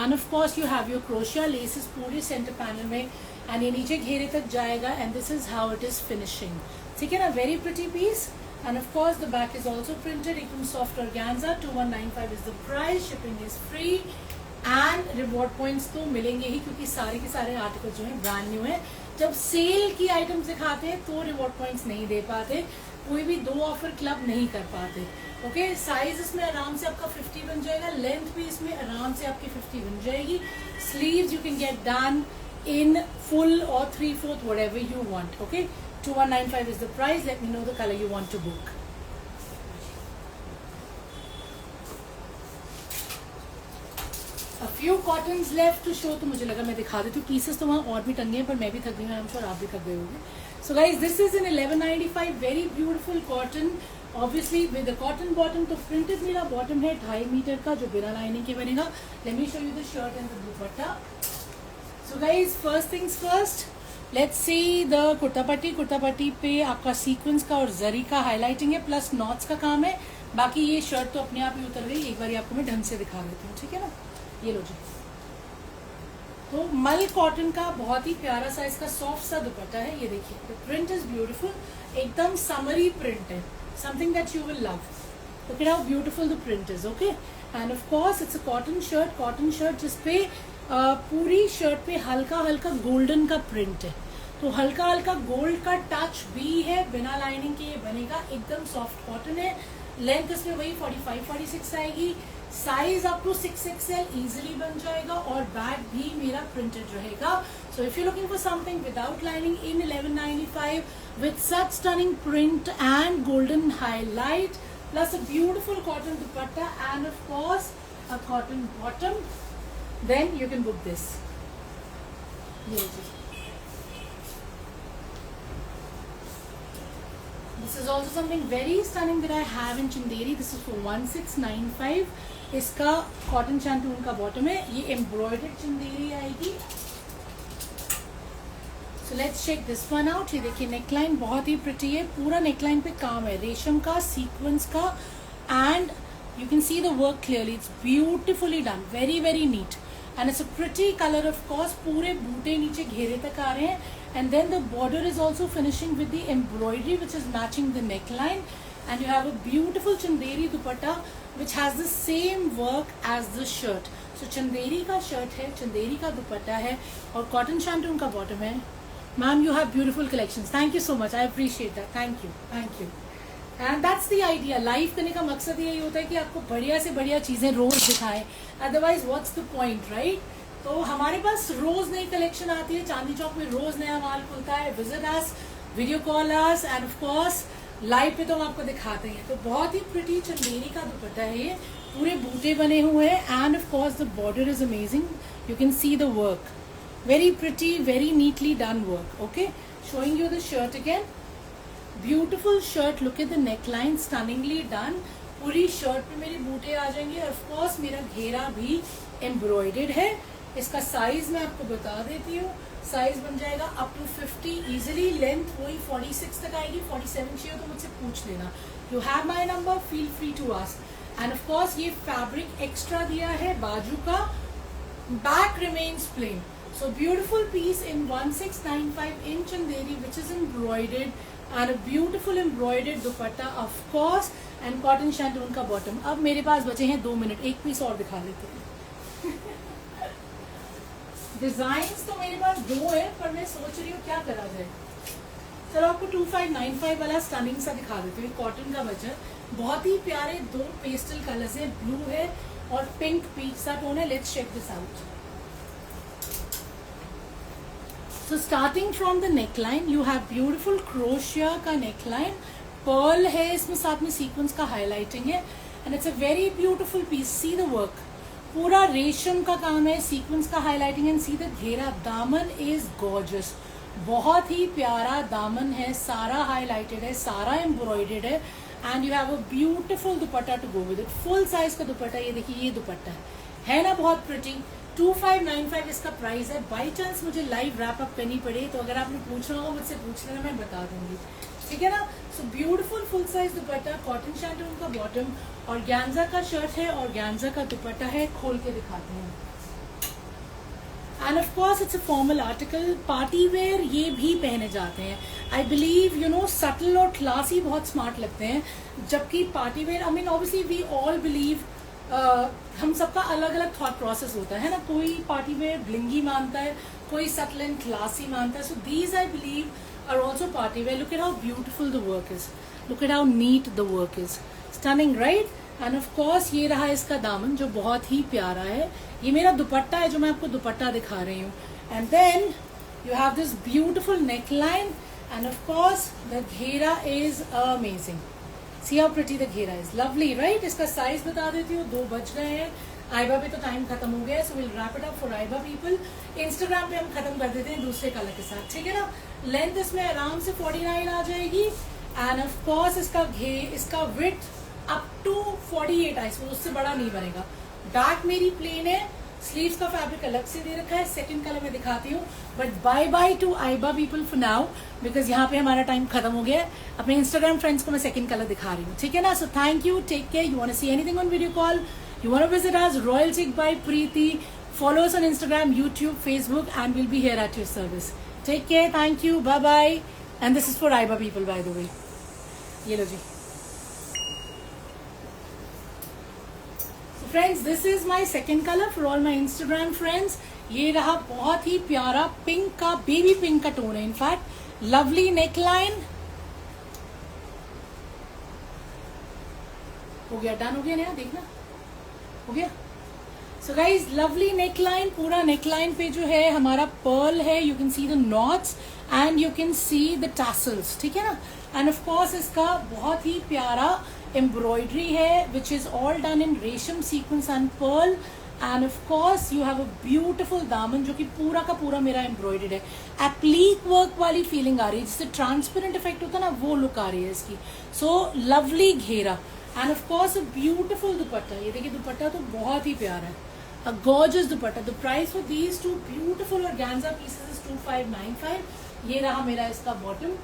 and of course you have your crochet laces पूरे center panel में, and ये नीचे घेरे तक जाएगा, and this is how it is finishing. ठीक है ना, very pretty piece. And of course the back is also printed, एकदम soft organza. 2195 is the price. Shipping is free. And reward points तो मिलेंगे ही, क्योंकि सारे के सारे आर्टिकल जो हैं ब्रांड न्यू हैं. जब सेल की आइटम्स दिखाते हैं तो रिवॉर्ड पॉइंट्स नहीं दे पाते, कोई भी 2 ऑफर क्लब नहीं कर पाते. ओके, साइज इसमें आराम से आपका 50 बन जाएगा, लेंथ भी इसमें आराम से आपकी 50 बन जाएगी. Sleeves you can get done in full or 3/4, whatever you want. Okay, 2195 is the price. Let me know the color you want to book. A few cottons left to show. तो मुझे लगा मैं दिखा देती हूँ. पीसेस तो वहाँ और भी टंगे हैं, पर मैं भी थक गई हूँ, I'm sure आप भी थक गए होंगे. So guys, this is in 1195, very beautiful cotton. Obviously with the cotton bottom. तो printed मेरा bottom है 2.5 मीटर का, जो बिना लाइनिंग के बनेगा. Let me show you the shirt and the dupatta. So guys, first things first, let's see the kurta patti. kurta patti पे आपका सीक्वेंस का और जरी का हाईलाइटिंग है, प्लस नॉट्स का काम है. बाकी ये शर्ट तो अपने आप ही उतर गई. एक बार आपको मैं ढंग से दिखा देती हूँ, ठीक है ना. ये लो जी. तो मल कॉटन का बहुत ही प्यारा सा इसका सॉफ्ट सा दुपट्टा है. ये देखिए, द प्रिंट इज ब्यूटीफुल, एकदम समरी प्रिंट है, something that you will love. Look at how beautiful the print is. Okay, and of course it's a cotton shirt जिसपे पूरी शर्ट पे हल्का हल्का गोल्डन का प्रिंट है. तो हल्का हल्का गोल्ड का टच भी है, बिना लाइनिंग के ये बनेगा. एकदम सॉफ्ट कॉटन है. लेंथ इसमें वही 45-46 आएगी. Size up to 6XL easily बन जाएगा, और बैक भी मेरा प्रिंटेड रहेगा. सो if you looking for something without lining in 1195 with such stunning print and golden highlight, plus a beautiful cotton dupatta, and of course a cotton bottom, then you can book this. This is also something very stunning that I have in Chanderi. This is for 1695. इसका cotton shantoon का bottom है. ये embroidered Chanderi आएगी. So let's check this one out. ये देखिए, neckline बहुत ही pretty है. पूरा नेकलाइन पे काम है, रेशम का, सीक्वेंस का, and you can see the work clearly. It's beautifully done, very very neat, and it's a pretty colour. Of course पूरे बूटे नीचे घेरे तक आ रहे हैं, and then the border is also finishing with the embroidery which is matching the neckline. And you have a beautiful Chanderi dupatta which has the same work as the shirt. So Chanderi का shirt है, चंदेरी का दुपट्टा है, और कॉटन शैंटून का bottom है. Ma'am, you have beautiful collections. Thank you so much. I appreciate that. Thank you. Thank you. And that's the idea. Live करने का मकसद यही होता है कि आपको बढ़िया से बढ़िया चीज़ें रोज दिखाएं. Otherwise, what's the point, right? तो हमारे पास रोज नई कलेक्शन आती है. चांदनी चौक में रोज नया माल खुलता है. Visit us, video call us, and of course live पे तो हम आपको दिखाते हैं. तो बहुत ही प्रिटी चंदेरी का दुपट्टा है ये. पूरे बूटे बने हुए हैं, and of course the border is amazing. You can see the work. Very pretty, very neatly done work. Okay, showing you the shirt again. Beautiful shirt. Look at the neckline, stunningly done. पूरी shirt पे मेरे बूटे आ जाएंगे. Of course मेरा घेरा भी embroidered है. इसका साइज मैं आपको बता देती हूँ. साइज बन जाएगा अप टू 50 इजिली. लेंथ वही 46 तक आएगी. 47 चाहिए तो मुझसे पूछ लेना. You have my number, feel free to ask. And of course ये फैब्रिक एक्स्ट्रा दिया है बाजू का. Back remains plain. So beautiful piece in 1695 in Chanderi, which is embroidered, and a beautiful embroidered dupatta of course, and cotton shantoon का bottom. अब मेरे पास बचे हैं 2 मिनट, एक पीस और दिखा लेते हैं. डिजाइन्स तो मेरे पास 2 है, पर मैं सोच रही हूँ क्या करा जाए. चलो आपको 2595 वाला स्टनिंग सा दिखा देती हूँ. कॉटन का बचा, बहुत ही प्यारे 2 पेस्टल कलर्स हैं, ब्लू है और पिंक पीच सा टोन है. Let's check this out. So starting from the neckline, you have beautiful crochet का neckline, pearl है इसमें, साथ में sequins का highlighting है, and it's a very beautiful piece. See the work, पूरा रेशम का काम है, sequins का highlighting, and see the घेरा. दामन is gorgeous, बहुत ही प्यारा दामन है, सारा highlighted है, सारा embroidered है, and you have a beautiful dupatta to go with it. Full size का दुपट्टा, ये देखिए ये दुपट्टा है ना, बहुत pretty. 2595 इसका प्राइस है. बाई चांस मुझे लाइव रैप अप करनी पड़े तो अगर आपने पूछना होगा मुझसे पूछ लेना, मैं बता दूंगी, ठीक है ना. सो ब्यूटीफुल फुल साइज दुपट्टा, कॉटन शैंटून का बॉटम, और ऑर्गेन्जा का शर्ट है और ऑर्गेन्जा का दुपट्टा है. खोल के दिखाते हैं. And of course it's a formal article, party wear ये भी पहने जाते हैं. I believe you know subtle और क्लासी बहुत स्मार्ट लगते हैं, जबकि party wear, I mean obviously we all believe, हम सबका अलग अलग थॉट प्रोसेस होता है ना. कोई पार्टी वेयर ब्लिंगी मानता है, कोई सटल एंड क्लासी मानता है. So these I believe are also party wear. Look at how beautiful the work is, look at how neat the work is, stunning right. And of course ये रहा इसका दामन जो बहुत ही प्यारा है. ये मेरा दुपट्टा है जो मैं आपको दुपट्टा दिखा रही हूँ. And then you have this beautiful neckline, and of course the घेरा is amazing. See how pretty the घेरा is, lovely right. इसका साइज बता देती हूँ, 2 बज गए हैं. आइबा पे तो टाइम खत्म हो गया है, so will wrap it up for आइबा पीपल. इंस्टाग्राम पे हम खत्म कर देते हैं दूसरे कलर के साथ, ठीक है ना. लेंथ इसमें आराम से 49 आ जाएगी. एंड ऑफ कोर्स इसका विड्थ अप टू 48 है, इसमें उससे बड़ा नहीं बनेगा. बैक मेरी प्लेन है, स्लीव्स का फैब्रिक अलग से दे रखा है. सेकंड कलर में दिखाती हूँ, बट बाय बाय टू आइबा पीपल फॉर नाउ, बिकॉज यहाँ पे हमारा टाइम खत्म हो गया है. अपने इंस्टाग्राम फ्रेंड्स को मैं सेकंड कलर दिखा रही हूँ, ठीक है ना. So thank you, take care. You want to see anything on video call, you want to visit us, royal chic by Preeti, follow us on Instagram, YouTube, Facebook, and will be here at your service. Take care, thank you, bye bye. And this is for आइबा people by the way. ये लो जी. Friends, this is my second colour for all my Instagram friends. ये रहा बहुत ही प्यारा pink का, बेबी पिंक का टोन है इनफैक्ट. लवली नेक लाइन, हो गया, डन हो गया ना, देखना हो गया. So guys, lovely neck line, पूरा नेक लाइन पे जो है हमारा पर्ल है. You can see the knots and you can see the tassels, ठीक है ना. एंड ऑफ कोर्स इसका बहुत ही प्यारा एम्ब्रॉयडरी है, which is all done in रेशम sequins and pearl. And of course you have a beautiful दामन जो कि पूरा का पूरा मेरा एम्ब्रॉयडर्ड है. एप्लीक वर्क वाली फीलिंग आ रही है, जिससे ट्रांसपेरेंट इफेक्ट होता है ना, वो लुक आ रही है इसकी. सो लवली घेरा and of course a beautiful दुपट्टा. ये देखिए दुपट्टा तो बहुत ही प्यारा है, अ gorgeous dupatta. The price for these 2 beautiful organza pieces is 2595. ये रहा मेरा इसका बॉटम.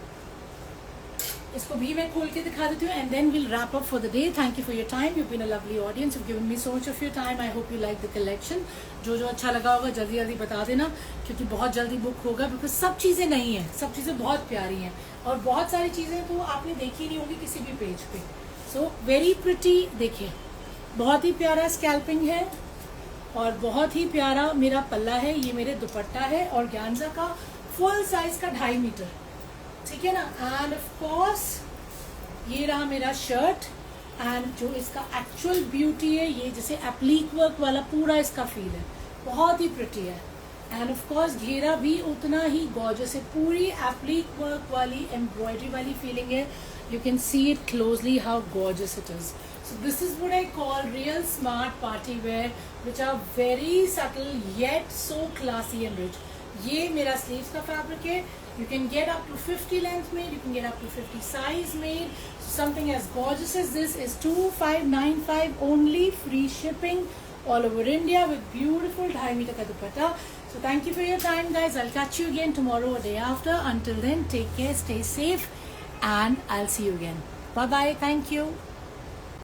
इसको भी मैं खोल के दिखा देती हूँ, and then will wrap up for the day. Thank you for your time, you been a lovely audience, you given me so much of your time. I hope you like the collection. जो जो अच्छा लगा होगा जल्दी जल्दी बता देना, क्योंकि बहुत जल्दी बुक होगा, बिकॉज सब चीज़ें नहीं है, सब चीज़ें बहुत प्यारी हैं, और बहुत सारी चीज़ें तो आपने देखी नहीं होगी किसी भी पेज पे. So very pretty. देखिए बहुत ही प्यारा स्कैल्पिंग है, और बहुत ही प्यारा मेरा पल्ला है. ये मेरे दुपट्टा है और ऑर्गेन्जा का फुल साइज का 2.5 मीटर, ठीक है ना. एंड ऑफ कोर्स ये रहा मेरा शर्ट, एंड जो इसका एक्चुअल ब्यूटी है, ये जैसे एप्लीक वर्क वाला पूरा इसका फील है, बहुत ही प्रिटी है. एंड ऑफ कोर्स घेरा भी उतना ही गॉर्जियस है, पूरी एप्लीक वर्क वाली एम्ब्रॉयडरी वाली फीलिंग है. You can see it closely how gorgeous it is. So this is what I call real smart party wear, which are very subtle yet so classy and rich. ये मेरा sleeves का fabric है. You can get up to 50 length made, you can get up to 50 size made. So something as gorgeous as this is 2595 only, free shipping all over India with beautiful 2.5 meter ka dupatta. So thank you for your time, guys. I'll catch you again tomorrow or day after. Until then, take care, stay safe, and I'll see you again. Bye bye. Thank you.